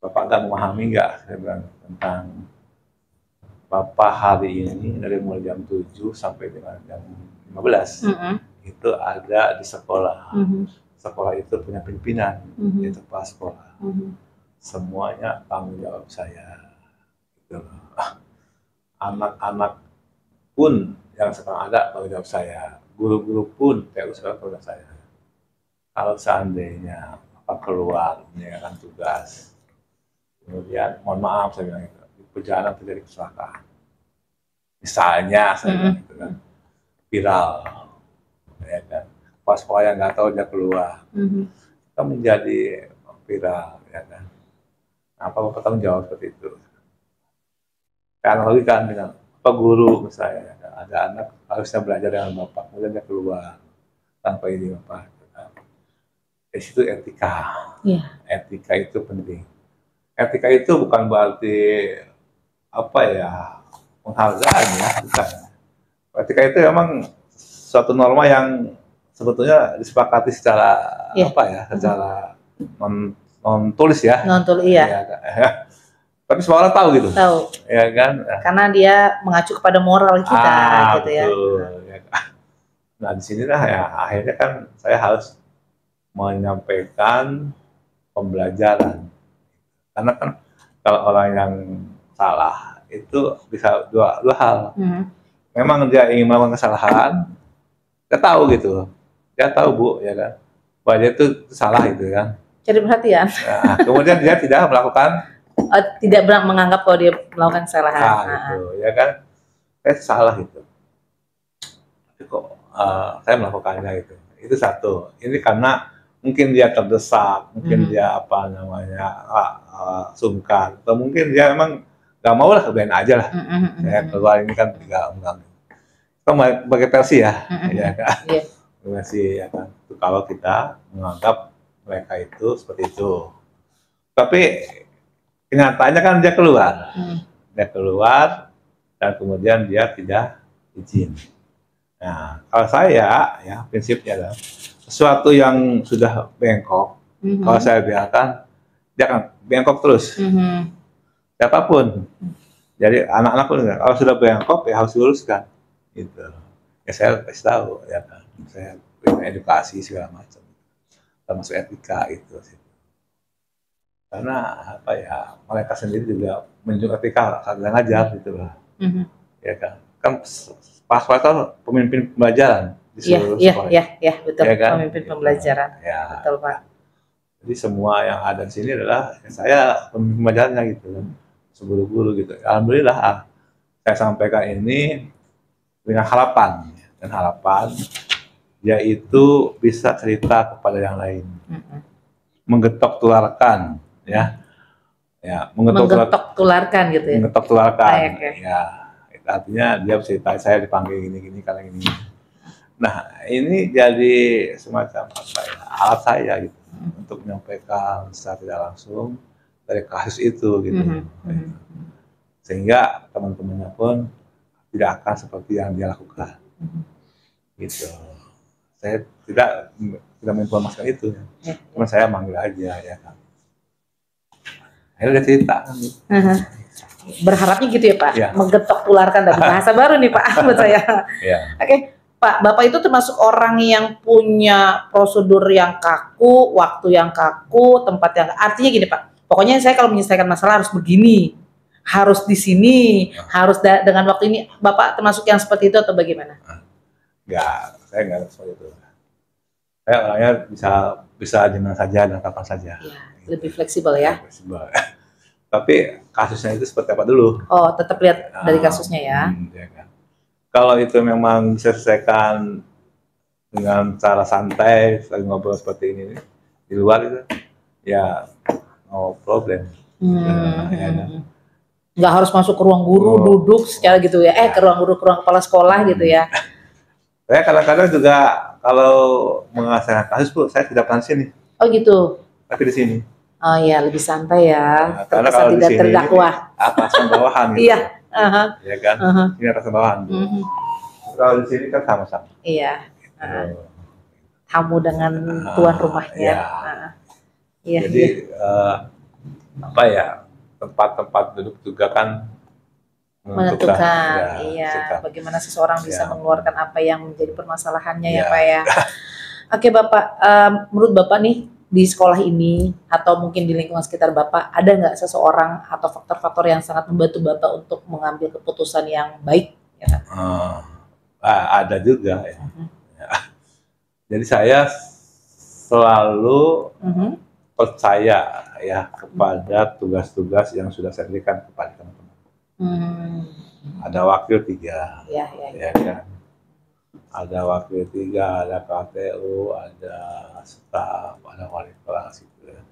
Bapak nggak memahami nggak, saya bilang, tentang Bapak hari ini dari mulai jam 7 sampai dengan jam 15 itu ada di sekolah. Sekolah itu punya pimpinan, yaitu kepala sekolah. Semuanya tanggung jawab saya. Gitu. Anak-anak pun yang sekarang ada tanggung jawab saya. Guru-guru pun kayak sekarang tanggung jawab saya. Kalau seandainya Bapak keluar menjalankan tugas, kemudian mohon maaf saya bilang itu, perjalanan terjadi kecelakaan. Misalnya saya bilang gitu kan, viral, ya kan, pas yang nggak tahu dia keluar, kita menjadi viral, ya kan. Apa Bapak tanggung jawab seperti itu? Karena lagi kan dengan Pak guru misalnya, ya kan? Ada anak harusnya belajar dengan Bapak, kemudian dia keluar tanpa ini Bapak. Di situ etika, etika itu penting. Etika itu bukan berarti apa ya penghargaan ya, bukan. Etika itu memang suatu norma yang sebetulnya disepakati secara apa ya, secara non tulis ya. Non tulis ya. Tapi semua orang tahu gitu. Tahu. Ya kan. Karena dia mengacu kepada moral kita gitu ya. Ya. Nah di sinilah ya akhirnya kan saya harus menyampaikan pembelajaran. Karena kan kalau orang yang salah itu bisa dua hal. Memang dia ingin melakukan kesalahan, dia tahu gitu, dia tahu Bu, ya kan, bahwa dia itu salah gitu kan. Cari perhatian. Nah, kemudian dia tidak melakukan, tidak menganggap kalau dia melakukan kesalahan. Gitu, ya kan, saya salah gitu. Tapi kok saya melakukannya gitu. Itu satu. Ini karena mungkin dia terdesak, mungkin dia apa namanya sungkan, atau mungkin dia memang nggak mau lah, kebiarin aja lah. Saya keluar ini kan enggak. Itu bagi versi ya, ya kan. Versi ya kan. Itu kalau kita menganggap mereka itu seperti itu. Tapi kenyataannya kan dia keluar, dan kemudian dia tidak izin. Nah, kalau saya ya prinsipnya adalah sesuatu yang sudah bengkok, kalau saya biarkan, dia akan bengkok terus. Siapapun. Jadi anak-anak pun kalau sudah bengkok ya harus diluruskan. Gitu. Ya saya kasih tahu, ya kan. Saya berikan edukasi segala macam, termasuk etika itu. Karena apa ya, mereka sendiri juga menunjukkan etika saat ngajar gitu lah. Ya kan. Kan pas itu pemimpin pembelajaran di seluruh sekolah. Iya, betul. Ya kan? Pemimpin pembelajaran. Ya. Betul, Pak. Jadi semua yang ada di sini adalah saya pemimpin pembelajarannya gitu kan. Guru-guru gitu. Alhamdulillah saya sampaikan ini dengan harapan, dan harapan dia itu bisa cerita kepada yang lain, menggetok tularkan, ya, menggetok tularkan gitu ya. Menggetok tularkan, ya. Artinya dia cerita saya dipanggil gini-gini karena gini. Nah ini jadi semacam apa ya, alat saya gitu untuk menyampaikan secara tidak langsung dari kasus itu gitu. Sehingga teman-temannya pun tidak akan seperti yang dia lakukan. Gitu. Saya tidak menginformasikan itu. Cuma saya manggil aja ya kan. Akhirnya dia cerita kan. Berharapnya gitu ya Pak, Ya. menggetok tularkan dari bahasa baru nih Pak buat saya. Ya. Oke, Pak, Bapak itu termasuk orang yang punya prosedur yang kaku, waktu yang kaku, tempat yang artinya gini Pak. Pokoknya saya kalau menyelesaikan masalah harus begini, harus di sini, harus dengan waktu ini. Bapak termasuk yang seperti itu atau bagaimana? Enggak, saya enggak seperti itu. Saya orangnya bisa di mana saja dan kapan saja. Ya, lebih fleksibel ya. Fleksibel. Tapi kasusnya itu seperti apa dulu? Oh, tetap lihat dari kasusnya ya. Ya kan? Kalau itu memang diselesaikan dengan cara santai, saling ngobrol seperti ini di luar itu, ya no problem. Ya kan? Nggak harus masuk ke ruang guru, duduk secara gitu ya. Ke ruang guru, ke ruang kepala sekolah gitu ya. Saya kadang-kadang juga kalau mengasahkan kasus Bu, saya tidak pernah di sini. Oh gitu. Tapi di sini. Oh iya, lebih santai ya. Nah, karena kalau tidak di sini terdakwah. atasan bawahan gitu. Iya. Ya kan? Ini atasan bawahan. Kalau di sini kan sama-sama. Iya. Tamu dengan tuan rumahnya. Iya. Jadi apa ya, tempat-tempat duduk juga kan menentukan bagaimana seseorang bisa mengeluarkan apa yang menjadi permasalahannya ya Pak ya. Oke Bapak, menurut Bapak nih di sekolah ini atau mungkin di lingkungan sekitar Bapak ada nggak seseorang atau faktor-faktor yang sangat membantu Bapak untuk mengambil keputusan yang baik? Ya? Ada juga ya. Jadi saya selalu percaya ya kepada tugas-tugas yang sudah saya berikan kepada teman-teman. Ada wakil 3, ya kan? Ada wakil 3, ada KTU, ada staf, ada wali kelas gitu ya.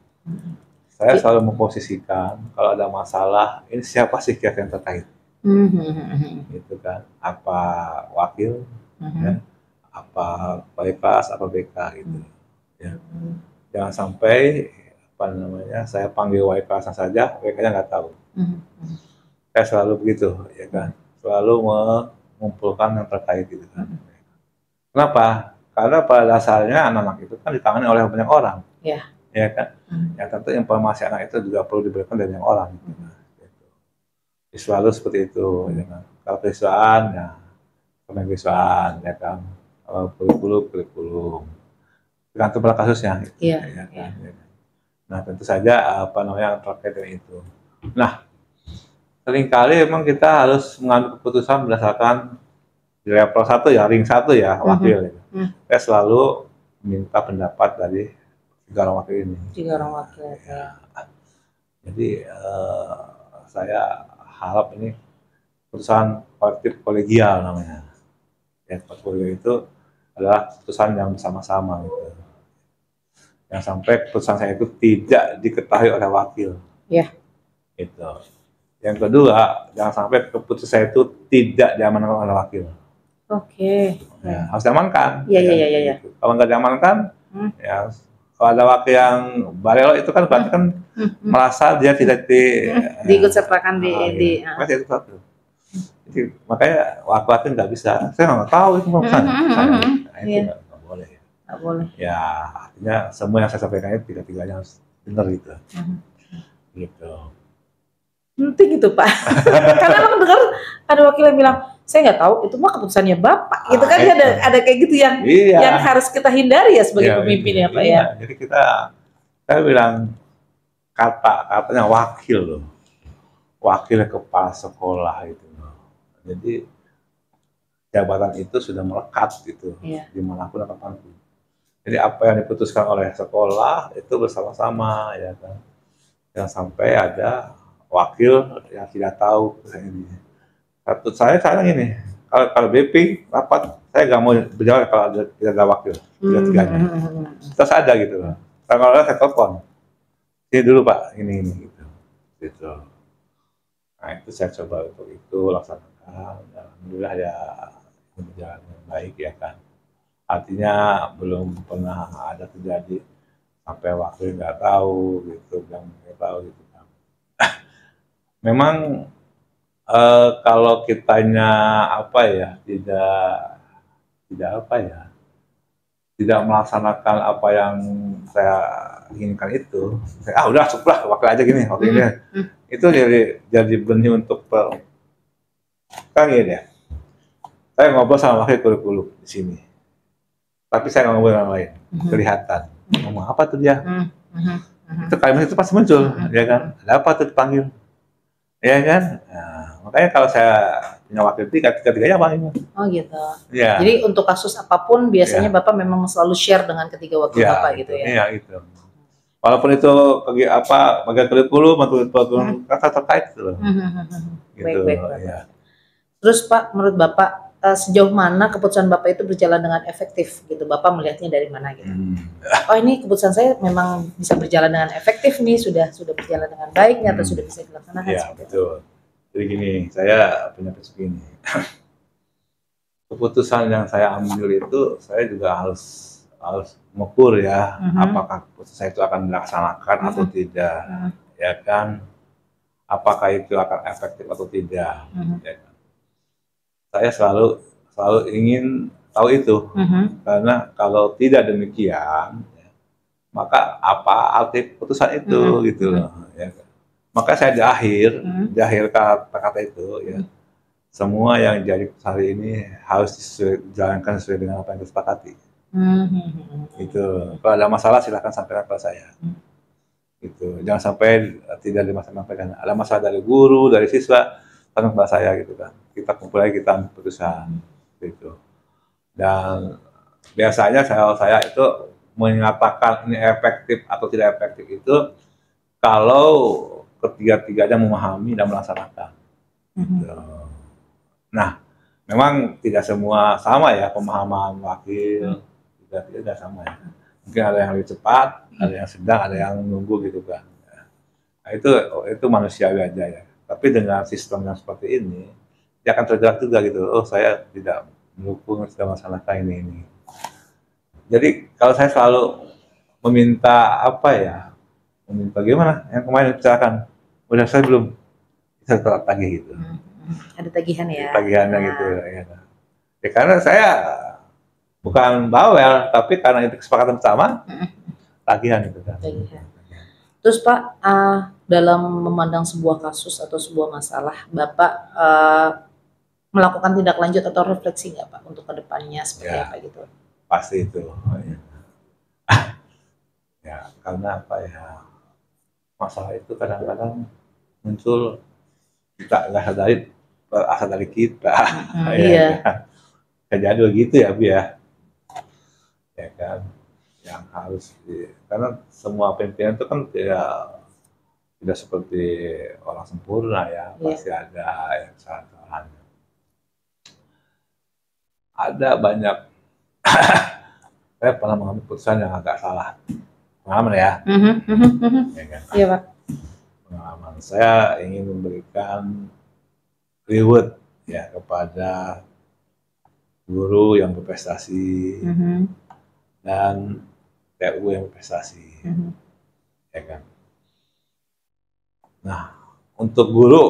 Saya selalu memposisikan kalau ada masalah, ini siapa sih yang terkait? Gitu kan? Apa wakil, ya? Apa wali kelas, apa BK gitu. Ya. Jangan sampai saya panggil wali kelasnya saja, BK-nya nggak tahu. Saya selalu begitu, ya kan? Selalu mengumpulkan yang terkait gitu kan. Kenapa? Karena pada dasarnya anak-anak itu kan ditangani oleh banyak orang, ya kan? Ya tentu informasi anak itu juga perlu diberikan dari banyak orang. Gitu. Selalu seperti itu, ya kan? Kalau peristiwaan, ya peristiwaan, ya kan? Kalau kurikulum, tergantung pada kasusnya. Gitu, ya kan? Nah tentu saja terkait dengan itu. Nah seringkali memang kita harus mengambil keputusan berdasarkan di level 1 ya, ring 1 ya, wakil. Saya selalu minta pendapat dari 3 orang wakil ini. 3 orang wakil. Ya. Jadi saya harap ini keputusan kolektif kolegial namanya. Ya, kolegial itu adalah keputusan yang bersama-sama gitu. Yang sampai keputusan saya itu tidak diketahui oleh wakil. Iya. Itu. Yang kedua, jangan sampai keputusan saya itu tidak diamankan oleh wakil. Oke. Ya, harus diamankan. Iya. Gitu. Kalau nggak diamankan, ya kalau ada wakil yang barelo itu kan berarti kan merasa dia tidak diikut sertakan di. Jadi makanya wakil nggak bisa. Saya nggak tahu itu maksudnya. Nah, itu nggak boleh. Nggak boleh. Ya artinya semua yang saya sampaikan itu tiga-tiganya harus benar gitu. Gitu. Penting itu Pak. Karena emang dengar ada wakil yang bilang, saya nggak tahu itu mah keputusannya Bapak. Gitu kan ada kayak gitu yang harus kita hindari ya sebagai pemimpin ya Pak ya. Jadi saya bilang katanya wakil loh, wakil kepala sekolah itu. Jadi jabatan itu sudah melekat gitu dimanapun dan kapanpun. Jadi apa yang diputuskan oleh sekolah itu bersama-sama ya kan. Jangan sampai ada wakil yang tidak tahu ini. Saya gini, kalau BP rapat, saya nggak mau berjawab kalau tidak ada wakil tiga-tiganya. Terus ada gitu loh. Kalau saya telepon, ini dulu Pak, ini gitu. Nah itu saya coba untuk itu laksanakan. Alhamdulillah ya berjalan dengan baik ya kan. Artinya belum pernah ada terjadi sampai wakil nggak tahu gitu, nggak tahu gitu. Memang kalau kitanya tidak melaksanakan apa yang saya inginkan itu, saya, udah cukup lah, wakil aja gini, wakil ini. Itu jadi benih untuk kan gini ya. Saya ngobrol sama wakil kurikulum di sini, tapi saya nggak ngobrol dengan yang lain, kelihatan. Ngomong apa tuh dia? Itu kalimat itu pasti muncul, ya kan? Ada apa tuh dipanggil? Ya kan? Nah, makanya kalau saya punya wakil ketiga-tiganya panggil. Oh gitu. Ya. Jadi untuk kasus apapun biasanya Bapak memang selalu share dengan ketiga wakil Bapak gitu ya? Iya gitu. Walaupun itu bagian kurikulum atau kata terkait gitu loh. Gitu. Baik. Ya. Terus Pak, menurut Bapak sejauh mana keputusan Bapak itu berjalan dengan efektif gitu? Bapak melihatnya dari mana gitu? Oh ini keputusan saya memang bisa berjalan dengan efektif nih, sudah berjalan dengan baik atau sudah bisa dilaksanakan? Iya betul. Jadi gini, saya punya prinsip gini. Keputusan yang saya ambil itu saya juga harus mengukur ya, apakah keputusan saya itu akan dilaksanakan atau tidak, ya kan? Apakah itu akan efektif atau tidak? Ya kan? Saya selalu ingin tahu itu, karena kalau tidak demikian, maka apa arti keputusan itu gitu loh. Ya. Maka saya di akhir kata-kata itu ya, semua yang jadi hari ini harus dijalankan sesuai dengan apa yang disepakati. Itu kalau ada masalah silahkan sampaikan kepada saya. Gitu. Jangan sampai tidak disampaikan. Ada masalah dari guru, dari siswa, sampaikan kepada saya gitu kan. Kita kumpul lagi, kita ambil keputusan gitu. Dan biasanya saya itu menyatakan ini efektif atau tidak efektif itu kalau ketiga-tiganya memahami dan melaksanakan. Gitu. Nah, memang tidak semua sama ya pemahaman wakil, tidak sama ya. Mungkin ada yang lebih cepat, ada yang sedang, ada yang menunggu gitu kan. Nah, itu manusiawi aja ya. Tapi dengan sistem yang seperti ini, dia akan tergerak juga gitu. Oh, saya tidak mendukung, tidak melaksanakan ini. Jadi kalau saya selalu meminta meminta gimana? Yang kemarin dibicarakan, udah saya belum bisa tagih gitu. Ada tagihan ya? Tagihannya gitu ya. Ya karena saya bukan bawel, tapi karena itu kesepakatan bersama, tagihan itu kan. Tagihan. Terus Pak, dalam memandang sebuah kasus atau sebuah masalah, Bapak melakukan tindak lanjut atau refleksi nggak Pak untuk kedepannya seperti apa gitu? Pasti itu. Ya karena apa ya, masalah itu kadang-kadang muncul kita nggak sadari asal dari kita. Iya. Jadi begitu ya Bu ya. Ya kan, yang harus karena semua pimpinan itu kan tidak seperti orang sempurna ya, pasti ada yang salah. Ada banyak saya pernah mengambil keputusan yang agak salah, pengalaman ya. Ya kan? Iya Pak. Pengalaman saya ingin memberikan reward ya kepada guru yang berprestasi dan TU yang berprestasi, ya kan. Nah, untuk guru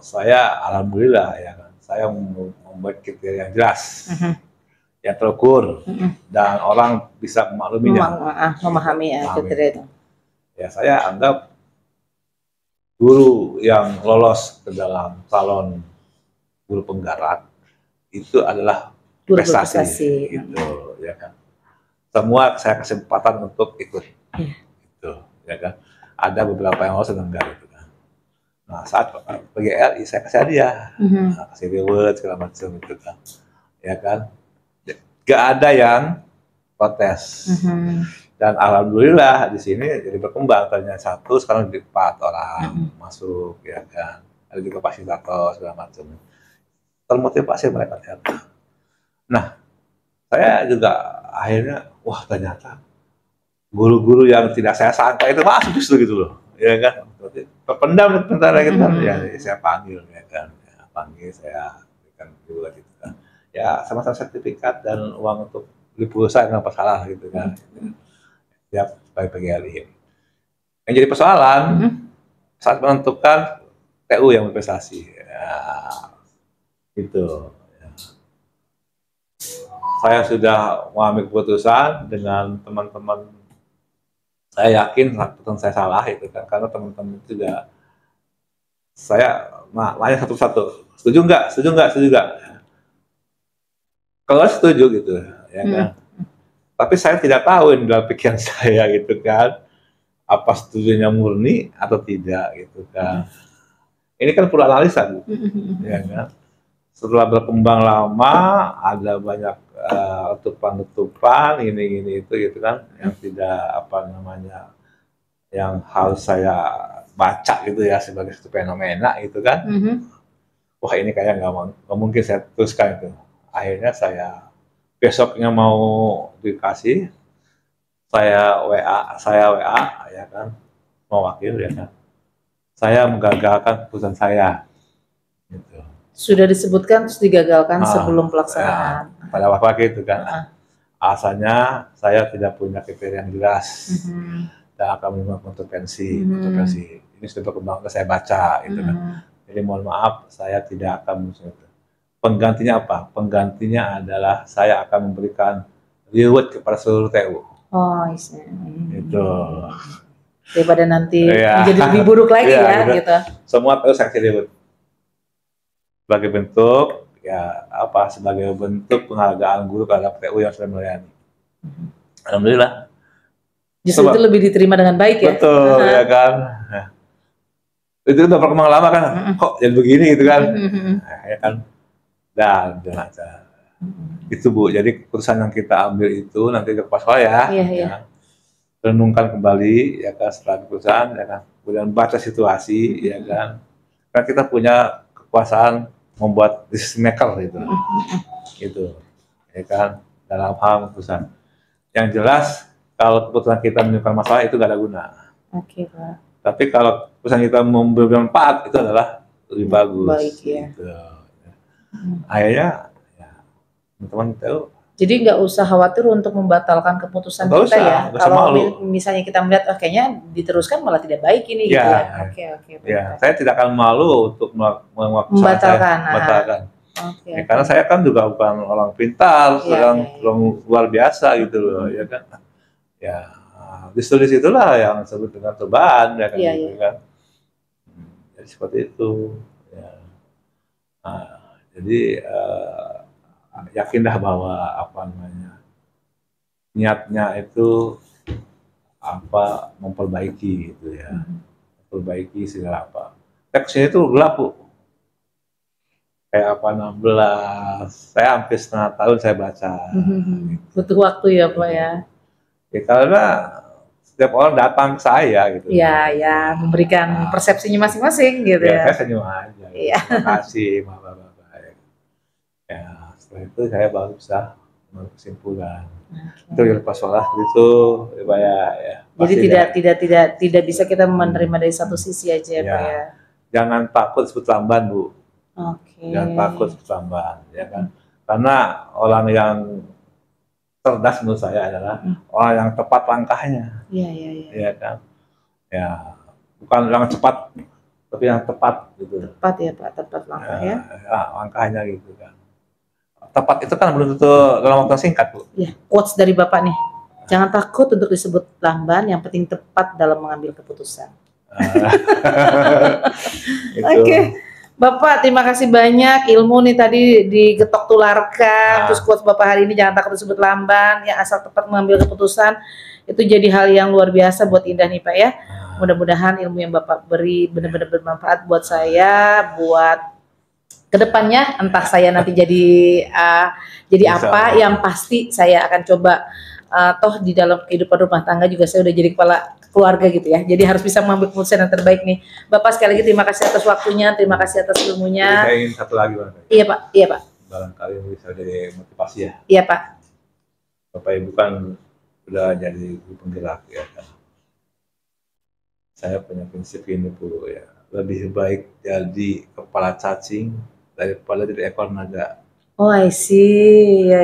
saya alhamdulillah ya kan, saya membuat kriteria yang jelas, yang terukur, dan orang bisa memahaminya, memahami ya kriteria itu. Ya saya anggap guru yang lolos ke dalam calon guru penggarap itu adalah prestasi, gitu, ya kan. Semua saya kasih kesempatan untuk ikut, gitu, ya kan. Ada beberapa yang lolos dan enggak, gitu kan. Nah saat PGRI saya kasih hadiah, kasih reward segala macam gitu kan, ya kan. Gak ada yang protes, dan alhamdulillah di sini jadi berkembang, ternyata 1 sekarang jadi 4 orang masuk, ya kan. Ada juga fasilitator segala macam, termotivasi mereka ternyata. Nah, saya juga akhirnya, wah ternyata guru-guru yang tidak saya sangka itu masuk justru gitu loh, ya kan. Terpendam sementara gitu kan, ya saya panggil, ya kan, saya berikan juga gitu kan. Ya sama-sama sertifikat dan uang untuk beli pulsa nggak masalah gitu kan. Siap sebagai PGRI. Yang jadi persoalan saat menentukan TU yang berprestasi, ya, gitu. Saya sudah mengambil keputusan dengan teman-teman saya yakin keputusan saya salah itu kan, karena teman-teman itu juga saya nanya satu-satu, setuju nggak, setuju nggak, setuju nggak. Kalau setuju gitu, ya kan. Tapi saya tidak tahu dalam pikiran saya gitu kan, apa setujunya murni atau tidak gitu kan. Ini kan perlu analisa, Bu. Ya kan. Setelah berkembang lama, ada banyak letupan-letupan, ini itu gitu kan, yang tidak apa namanya, yang harus saya baca gitu ya sebagai satu fenomena gitu kan. Wah ini kayak nggak mungkin saya teruskan itu. Akhirnya saya besoknya mau dikasih, saya WA ya kan, mau wakil ya kan. Saya menggagalkan keputusan saya. Gitu. Sudah disebutkan terus digagalkan sebelum pelaksanaan. Ya, pada waktu itu kan. Alasannya saya tidak punya kriteria yang jelas dan akan menerima konsekuensi. Ini sudah berkembang, saya baca gitu kan. Jadi mohon maaf, saya tidak akan menerima. Penggantinya apa? Penggantinya adalah saya akan memberikan reward kepada seluruh TU. Oh, iya. Itu. Daripada nanti menjadi lebih buruk lagi gitu. Semua TU saya kasih reward. Sebagai bentuk sebagai bentuk penghargaan guru terhadap TU yang sudah melayani. Alhamdulillah. Justru itu lebih diterima dengan baik ya. Betul ya kan. Nah, itu udah berkembang lama kan. Kok jadi begini gitu kan. Ya kan. Dan aja. Itu Bu. Jadi keputusan yang kita ambil itu nanti ke kepala ya. Ya. Renungkan kembali ya kan setelah keputusan ya kan. Kemudian baca situasi ya kan. Karena kita punya kekuasaan membuat decision maker gitu ya kan, dalam hal keputusan. Yang jelas kalau keputusan kita menimbulkan masalah itu gak ada guna. Oke, Pak. Tapi kalau keputusan kita memberikan manfaat itu adalah lebih bagus. Baik ya. Gitu. Akhirnya ya, teman-teman tahu. Jadi nggak usah khawatir untuk membatalkan keputusan kita ya. Kalau misalnya kita melihat kayaknya diteruskan malah tidak baik ini gitu ya. Oke. Ya, saya tidak akan malu untuk membatalkan. Ya, karena saya kan juga bukan orang pintar, orang luar biasa gitu loh, ya kan. Ya, justru di situlah yang disebut dengan cobaan ya kan. Gitu, kan. Jadi seperti itu. Ya. Nah, jadi yakinlah bahwa niatnya itu memperbaiki gitu ya, memperbaiki segala apa. Teksnya itu gelap Bu, kayak 16, saya hampir setengah tahun saya baca. Butuh waktu ya Pak ya. Ya karena setiap orang datang ke saya gitu. Ya memberikan persepsinya masing-masing gitu ya. Saya senyum aja. Terima kasih Bapak. Ya, setelah itu saya baru bisa mengambil kesimpulan. Itu yang pas sholat itu, Pak ya. Jadi tidak bisa kita menerima dari satu sisi aja ya, Pak ya. Jangan takut sebut lamban Bu. Jangan takut sebut lamban, ya kan. Karena orang yang cerdas menurut saya adalah orang yang tepat langkahnya. Iya kan. Ya, bukan yang cepat, tapi yang tepat gitu. Tepat ya Pak, tepat langkahnya. Ya, langkahnya gitu kan. Tepat itu kan belum tentu dalam waktu singkat Bu. Ya, quotes dari Bapak nih. Jangan takut untuk disebut lamban, yang penting tepat dalam mengambil keputusan. Oke. Bapak, terima kasih banyak. Ilmu nih tadi digetok tularkan. Terus quotes Bapak hari ini, jangan takut disebut lamban, yang asal tepat mengambil keputusan. Itu jadi hal yang luar biasa buat Indah nih Pak ya. Mudah-mudahan ilmu yang Bapak beri benar-benar bermanfaat buat saya, buat kedepannya, entah saya nanti jadi apa, yang pasti saya akan coba, toh di dalam kehidupan rumah tangga juga saya udah jadi kepala keluarga gitu ya, jadi harus bisa mengambil keputusan yang terbaik nih. Bapak sekali lagi terima kasih atas waktunya, terima kasih atas ilmunya. Saya ingin satu lagi Pak. Iya Pak. Barangkali bisa jadi motivasi ya. Iya Pak. Bapak Ibu kan udah jadi penggerak ya kan. Saya punya prinsip ini Bu ya, lebih baik jadi kepala cacing daripada jadi ekor naga. Oh, I see. Ya.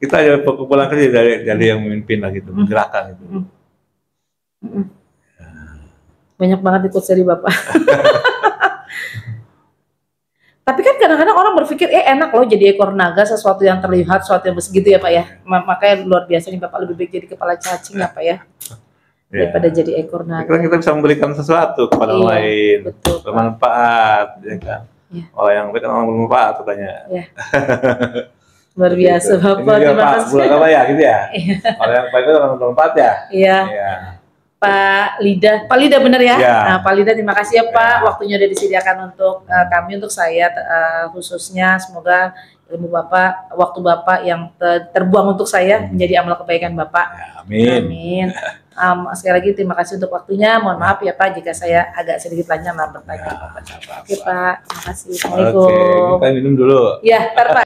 Kita ya pulang kerja dari yang memimpin lah gitu, menggerakkan itu. Banyak banget ikut dari Bapak. Tapi kan kadang-kadang orang berpikir, enak loh jadi ekor naga, sesuatu yang terlihat, sesuatu yang begitu ya Pak ya. Makanya luar biasa nih Bapak, lebih baik jadi kepala cacing ya Pak ya, daripada jadi ekor naga. Kita bisa memberikan sesuatu kepada orang lain, betul, bermanfaat, ya kan. Orang yang baik orang bermanfaat katanya. Luar biasa Bapak, terima kasih. Bulan apa ya gitu ya? Orang yang baik itu orang bermanfaat ya? Iya. Pak Lida benar ya? Nah, Pak Lida terima kasih ya Pak, waktunya udah disediakan untuk kami, untuk saya khususnya. Semoga ilmu Bapak, waktu Bapak yang terbuang untuk saya menjadi amal kebaikan Bapak. Amin. Sekali lagi terima kasih untuk waktunya. Mohon maaf ya Pak jika saya agak sedikit panjang bertanya. Oke Pak, terima kasih. Assalamualaikum. Kita minum dulu. Ya, Pak.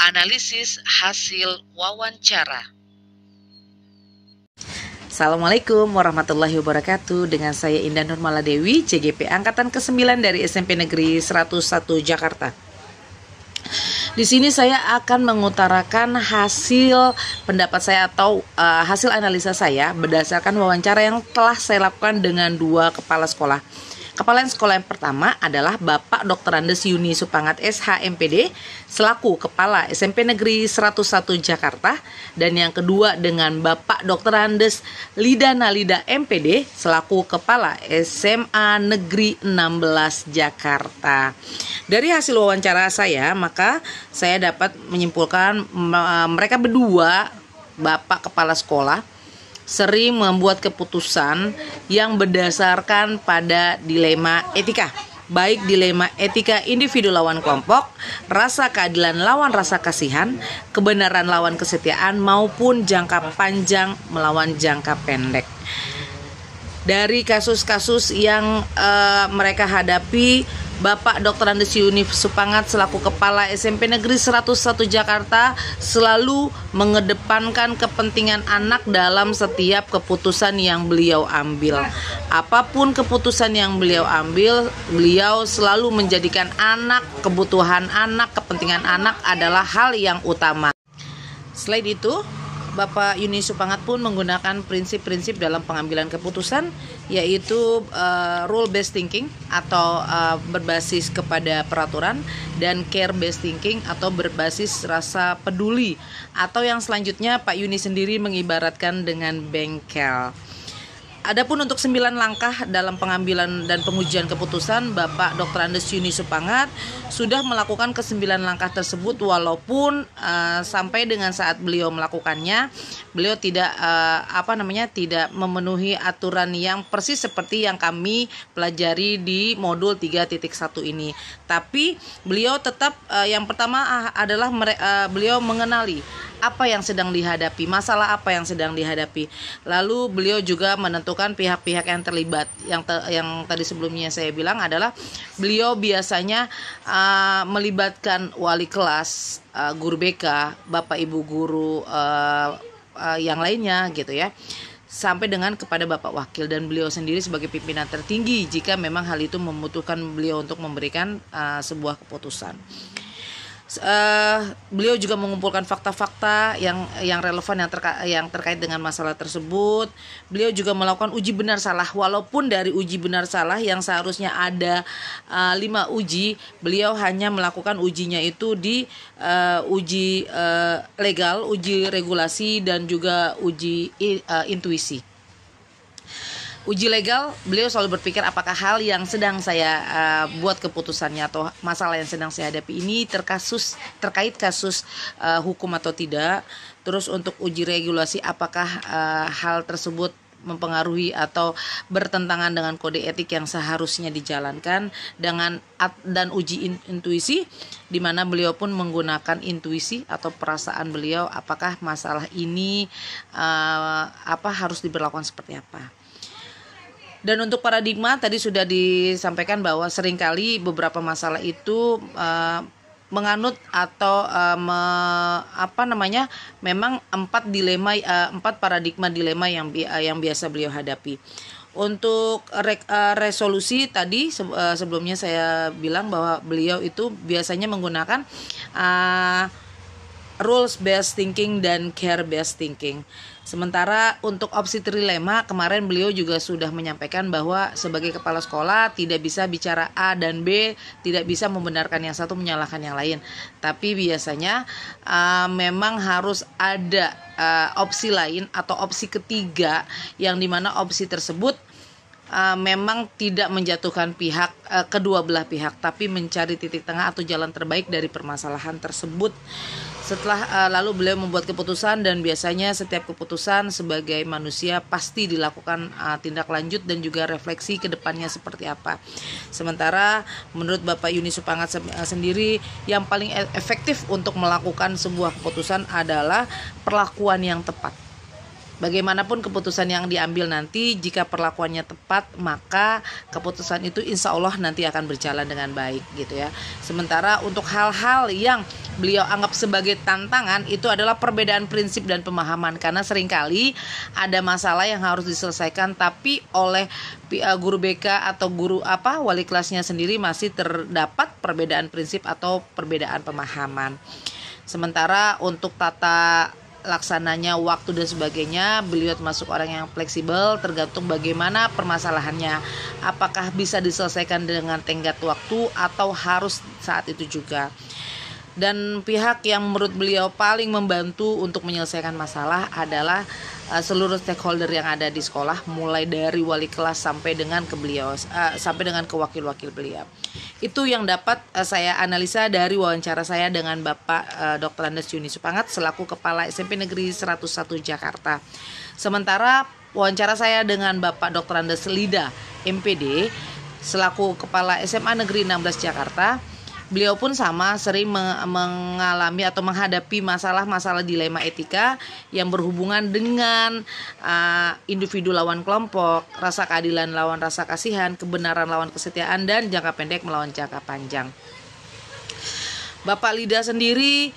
Analisis hasil wawancara. Assalamualaikum warahmatullahi wabarakatuh. Dengan saya Indah Nurmala Dewi, CGP Angkatan ke-9 dari SMP Negeri 101 Jakarta. Di sini saya akan mengutarakan hasil pendapat saya atau hasil analisa saya berdasarkan wawancara yang telah saya lakukan dengan 2 kepala sekolah. Kepala sekolah yang pertama adalah Bapak Dr. Andes Yuni Supangat SH MPD selaku Kepala SMP Negeri 101 Jakarta, dan yang kedua dengan Bapak Dr. Andes Lidana Lida MPD selaku Kepala SMA Negeri 16 Jakarta. Dari hasil wawancara saya, maka saya dapat menyimpulkan mereka berdua, Bapak Kepala Sekolah, sering membuat keputusan yang berdasarkan pada dilema etika, baik dilema etika individu lawan kelompok, rasa keadilan lawan rasa kasihan, kebenaran lawan kesetiaan, maupun jangka panjang melawan jangka pendek. Dari kasus-kasus yang mereka hadapi, Bapak Dr. Andes Yuni Supangat selaku Kepala SMP Negeri 101 Jakarta selalu mengedepankan kepentingan anak dalam setiap keputusan yang beliau ambil. Apapun keputusan yang beliau ambil, beliau selalu menjadikan anak, kebutuhan anak, kepentingan anak adalah hal yang utama. Selain itu, Bapak Yuni Supangat pun menggunakan prinsip-prinsip dalam pengambilan keputusan, yaitu rule based thinking atau berbasis kepada peraturan, dan care based thinking atau berbasis rasa peduli, atau yang selanjutnya Pak Yuni sendiri mengibaratkan dengan bengkel. Adapun untuk 9 langkah dalam pengambilan dan pengujian keputusan, Bapak Dr. Andes Yuni Supangat sudah melakukan ke-9 langkah tersebut, walaupun sampai dengan saat beliau melakukannya, beliau tidak tidak memenuhi aturan yang persis seperti yang kami pelajari di modul 3.1 ini. Tapi beliau tetap yang pertama adalah beliau mengenali apa yang sedang dihadapi, masalah apa yang sedang dihadapi. Lalu beliau juga menentukan pihak-pihak yang terlibat. Yang tadi sebelumnya saya bilang adalah beliau biasanya melibatkan wali kelas, guru BK, Bapak Ibu guru yang lainnya gitu ya, sampai dengan kepada Bapak Wakil dan beliau sendiri sebagai pimpinan tertinggi jika memang hal itu membutuhkan beliau untuk memberikan sebuah keputusan. Beliau juga mengumpulkan fakta-fakta yang relevan yang terkait dengan masalah tersebut. Beliau juga melakukan uji benar salah, walaupun dari uji benar salah yang seharusnya ada 5 uji, beliau hanya melakukan ujinya itu di uji legal, uji regulasi, dan juga uji intuisi. Uji legal, beliau selalu berpikir apakah hal yang sedang saya buat keputusannya atau masalah yang sedang saya hadapi ini terkait kasus hukum atau tidak. Terus untuk uji regulasi, apakah hal tersebut mempengaruhi atau bertentangan dengan kode etik yang seharusnya dijalankan, dan uji intuisi, di mana beliau pun menggunakan intuisi atau perasaan beliau, apakah masalah ini harus diberlakukan seperti apa. Dan untuk paradigma tadi sudah disampaikan bahwa seringkali beberapa masalah itu menganut atau memang 4 paradigma dilema yang biasa beliau hadapi. Untuk resolusi tadi sebelumnya saya bilang bahwa beliau itu biasanya menggunakan rules based thinking dan care based thinking. Sementara untuk opsi trilema, kemarin beliau juga sudah menyampaikan bahwa sebagai kepala sekolah tidak bisa bicara A dan B, tidak bisa membenarkan yang satu menyalahkan yang lain. Tapi biasanya memang harus ada opsi lain atau opsi ketiga, yang dimana opsi tersebut memang tidak menjatuhkan pihak kedua belah pihak, tapi mencari titik tengah atau jalan terbaik dari permasalahan tersebut. Setelah lalu beliau membuat keputusan, dan biasanya setiap keputusan sebagai manusia pasti dilakukan tindak lanjut dan juga refleksi ke depannya seperti apa. Sementara menurut Bapak Yuni Supangat sendiri, yang paling efektif untuk melakukan sebuah keputusan adalah perlakuan yang tepat. Bagaimanapun keputusan yang diambil nanti, jika perlakuannya tepat, maka keputusan itu insya Allah nanti akan berjalan dengan baik gitu ya. Sementara untuk hal-hal yang beliau anggap sebagai tantangan, itu adalah perbedaan prinsip dan pemahaman. Karena seringkali ada masalah yang harus diselesaikan, tapi oleh guru BK atau guru wali kelasnya sendiri masih terdapat perbedaan prinsip atau perbedaan pemahaman. Sementara untuk tata laksananya, waktu dan sebagainya, beliau termasuk orang yang fleksibel, tergantung bagaimana permasalahannya, apakah bisa diselesaikan dengan tenggat waktu atau harus saat itu juga. Dan pihak yang menurut beliau paling membantu untuk menyelesaikan masalah adalah seluruh stakeholder yang ada di sekolah, mulai dari wali kelas sampai dengan ke beliau, sampai dengan ke wakil-wakil beliau. Itu yang dapat saya analisa dari wawancara saya dengan Bapak Dr. Andes Yuni Supangat selaku Kepala SMP Negeri 101 Jakarta. Sementara wawancara saya dengan Bapak Dr. Andes Lida MPD selaku Kepala SMA Negeri 16 Jakarta, beliau pun sama sering mengalami atau menghadapi masalah-masalah dilema etika yang berhubungan dengan individu lawan kelompok, rasa keadilan lawan rasa kasihan, kebenaran lawan kesetiaan, dan jangka pendek melawan jangka panjang. Bapak Lida sendiri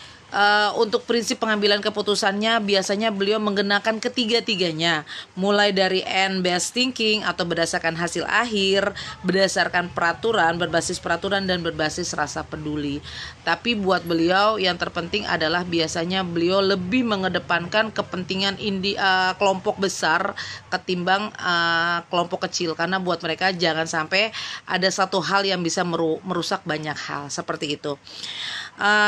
untuk prinsip pengambilan keputusannya biasanya beliau menggunakan ketiga-tiganya, mulai dari end-based thinking atau berdasarkan hasil akhir, berdasarkan peraturan, berbasis peraturan, dan berbasis rasa peduli. Tapi buat beliau yang terpenting adalah biasanya beliau lebih mengedepankan kepentingan kelompok besar ketimbang kelompok kecil, karena buat mereka jangan sampai ada satu hal yang bisa merusak banyak hal, seperti itu.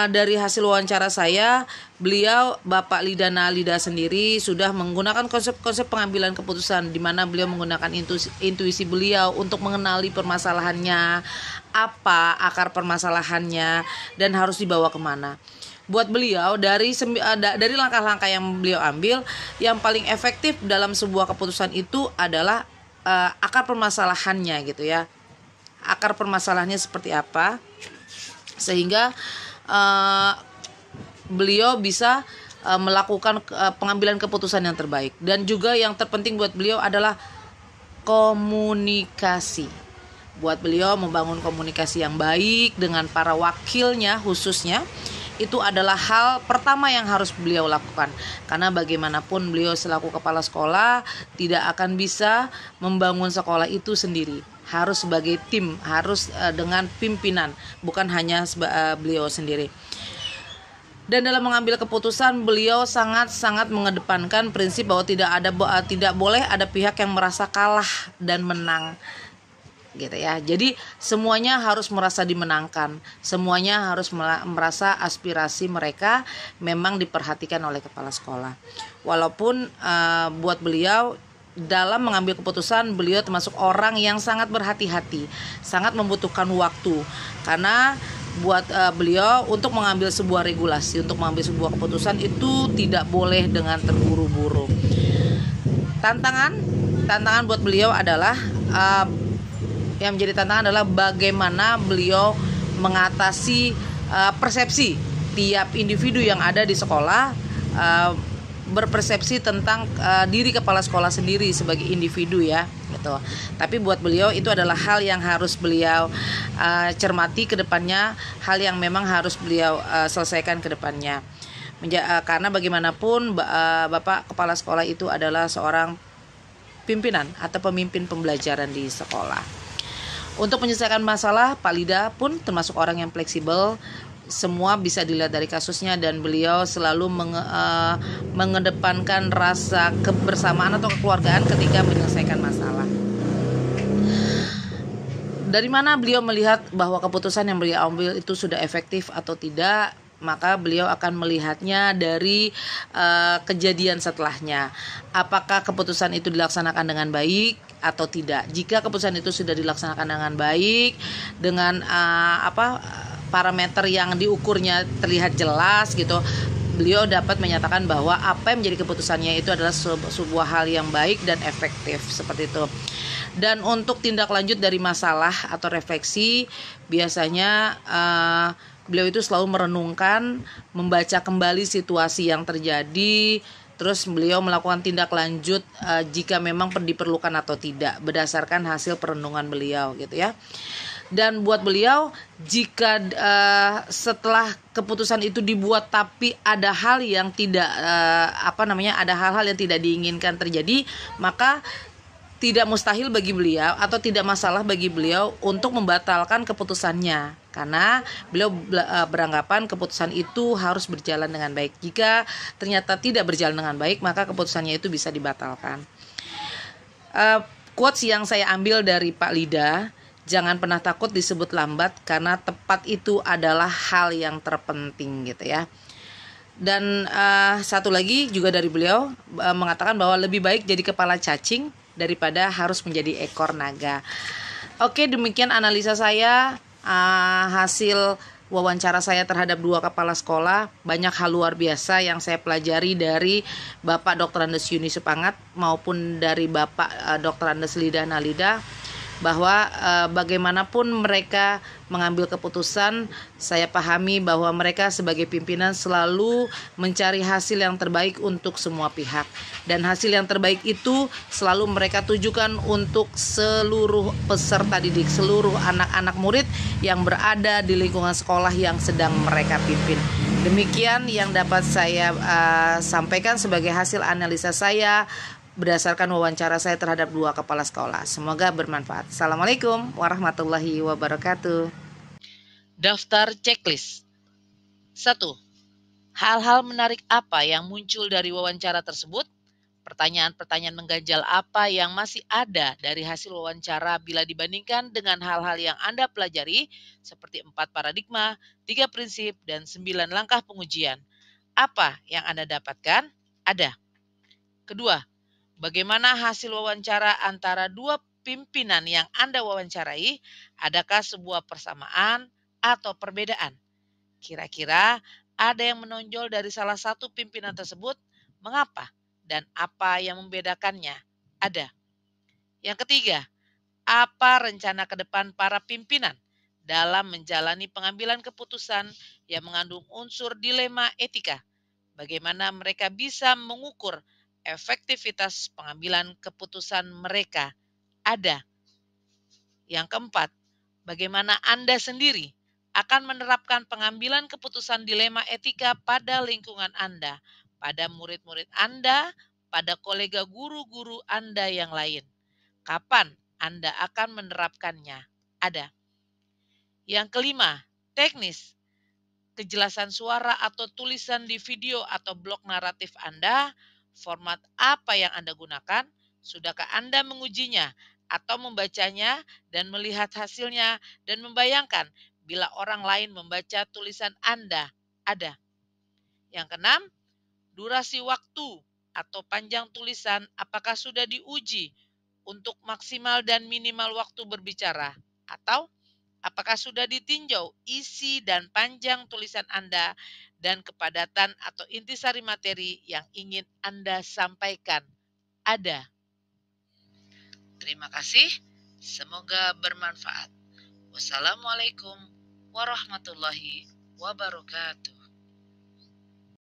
Dari hasil wawancara saya, beliau Bapak Lidana Lida sendiri sudah menggunakan konsep-konsep pengambilan keputusan, di mana beliau menggunakan intuisi beliau untuk mengenali permasalahannya, apa akar permasalahannya, dan harus dibawa kemana. Buat beliau dari langkah-langkah yang beliau ambil, yang paling efektif dalam sebuah keputusan itu adalah akar permasalahannya gitu ya. Akar permasalahannya seperti apa, sehingga beliau bisa melakukan pengambilan keputusan yang terbaik. Dan juga yang terpenting buat beliau adalah komunikasi. Buat beliau membangun komunikasi yang baik dengan para wakilnya khususnya, itu adalah hal pertama yang harus beliau lakukan. Karena bagaimanapun beliau selaku kepala sekolah tidak akan bisa membangun sekolah itu sendiri. Harus sebagai tim, harus dengan pimpinan, bukan hanya beliau sendiri. Dan dalam mengambil keputusan, beliau sangat-sangat mengedepankan prinsip bahwa tidak boleh ada pihak yang merasa kalah dan menang, gitu ya. Jadi semuanya harus merasa dimenangkan, semuanya harus merasa aspirasi mereka memang diperhatikan oleh kepala sekolah. Walaupun buat beliau dalam mengambil keputusan, beliau termasuk orang yang sangat berhati-hati, sangat membutuhkan waktu. Karena buat beliau untuk mengambil sebuah regulasi, untuk mengambil sebuah keputusan itu tidak boleh dengan terburu-buru. Tantangan buat beliau adalah yang menjadi tantangan adalah bagaimana beliau mengatasi persepsi tiap individu yang ada di sekolah, berpersepsi tentang diri kepala sekolah sendiri sebagai individu ya gitu. Tapi buat beliau itu adalah hal yang harus beliau cermati ke depannya, hal yang memang harus beliau selesaikan ke depannya. Karena bagaimanapun Bapak kepala sekolah itu adalah seorang pimpinan atau pemimpin pembelajaran di sekolah. Untuk menyelesaikan masalah, Pak Lida pun termasuk orang yang fleksibel. semua bisa dilihat dari kasusnya, dan beliau selalu mengedepankan rasa kebersamaan atau kekeluargaan ketika menyelesaikan masalah. Dari mana beliau melihat bahwa keputusan yang beliau ambil itu sudah efektif atau tidak? Maka beliau akan melihatnya dari kejadian setelahnya. Apakah keputusan itu dilaksanakan dengan baik atau tidak? Jika keputusan itu sudah dilaksanakan dengan baik, dengan parameter yang diukurnya terlihat jelas gitu, beliau dapat menyatakan bahwa apa yang menjadi keputusannya itu adalah sebuah hal yang baik dan efektif, seperti itu. Dan untuk tindak lanjut dari masalah atau refleksi, biasanya beliau itu selalu merenungkan, membaca kembali situasi yang terjadi, terus beliau melakukan tindak lanjut jika memang diperlukan atau tidak, berdasarkan hasil perenungan beliau gitu ya. Dan buat beliau, jika setelah keputusan itu dibuat tapi ada hal yang tidak ada hal-hal yang tidak diinginkan terjadi, maka tidak mustahil bagi beliau atau tidak masalah bagi beliau untuk membatalkan keputusannya, karena beliau beranggapan keputusan itu harus berjalan dengan baik. Jika ternyata tidak berjalan dengan baik, maka keputusannya itu bisa dibatalkan. Quotes yang saya ambil dari Pak Lida, jangan pernah takut disebut lambat karena tepat itu adalah hal yang terpenting gitu ya. Dan satu lagi juga dari beliau mengatakan bahwa lebih baik jadi kepala cacing daripada harus menjadi ekor naga. Oke, demikian analisa saya, hasil wawancara saya terhadap 2 kepala sekolah. Banyak hal luar biasa yang saya pelajari dari Bapak Dr. Andes Yuni Supangat maupun dari Bapak Dr. Andes Lida Nalida, bahwa bagaimanapun mereka mengambil keputusan, saya pahami bahwa mereka sebagai pimpinan selalu mencari hasil yang terbaik untuk semua pihak, dan hasil yang terbaik itu selalu mereka tujukan untuk seluruh peserta didik, seluruh anak-anak murid yang berada di lingkungan sekolah yang sedang mereka pimpin. Demikian yang dapat saya sampaikan sebagai hasil analisa saya berdasarkan wawancara saya terhadap 2 kepala sekolah. Semoga bermanfaat. Assalamualaikum warahmatullahi wabarakatuh. Daftar checklist. 1. Hal-hal menarik apa yang muncul dari wawancara tersebut? Pertanyaan-pertanyaan mengganjal apa yang masih ada dari hasil wawancara bila dibandingkan dengan hal-hal yang Anda pelajari, seperti 4 paradigma, 3 prinsip, dan 9 langkah pengujian? Apa yang Anda dapatkan? Ada. Kedua, bagaimana hasil wawancara antara 2 pimpinan yang Anda wawancarai? Adakah sebuah persamaan atau perbedaan? Kira-kira ada yang menonjol dari salah satu pimpinan tersebut? Mengapa? Dan apa yang membedakannya? Ada. Yang ketiga, apa rencana ke depan para pimpinan dalam menjalani pengambilan keputusan yang mengandung unsur dilema etika? Bagaimana mereka bisa mengukur efektivitas pengambilan keputusan mereka? Ada. Yang keempat, bagaimana Anda sendiri akan menerapkan pengambilan keputusan dilema etika pada lingkungan Anda, pada murid-murid Anda, pada kolega guru-guru Anda yang lain? Kapan Anda akan menerapkannya? Ada. Yang kelima, teknis. Kejelasan suara atau tulisan di video atau blog naratif Anda, format apa yang Anda gunakan? Sudahkah Anda mengujinya atau membacanya dan melihat hasilnya dan membayangkan bila orang lain membaca tulisan Anda? Ada. Yang keenam, durasi waktu atau panjang tulisan apakah sudah diuji untuk maksimal dan minimal waktu berbicara, atau apakah sudah ditinjau isi dan panjang tulisan Anda dan kepadatan atau intisari materi yang ingin Anda sampaikan? Ada. Terima kasih. Semoga bermanfaat. Wassalamualaikum warahmatullahi wabarakatuh.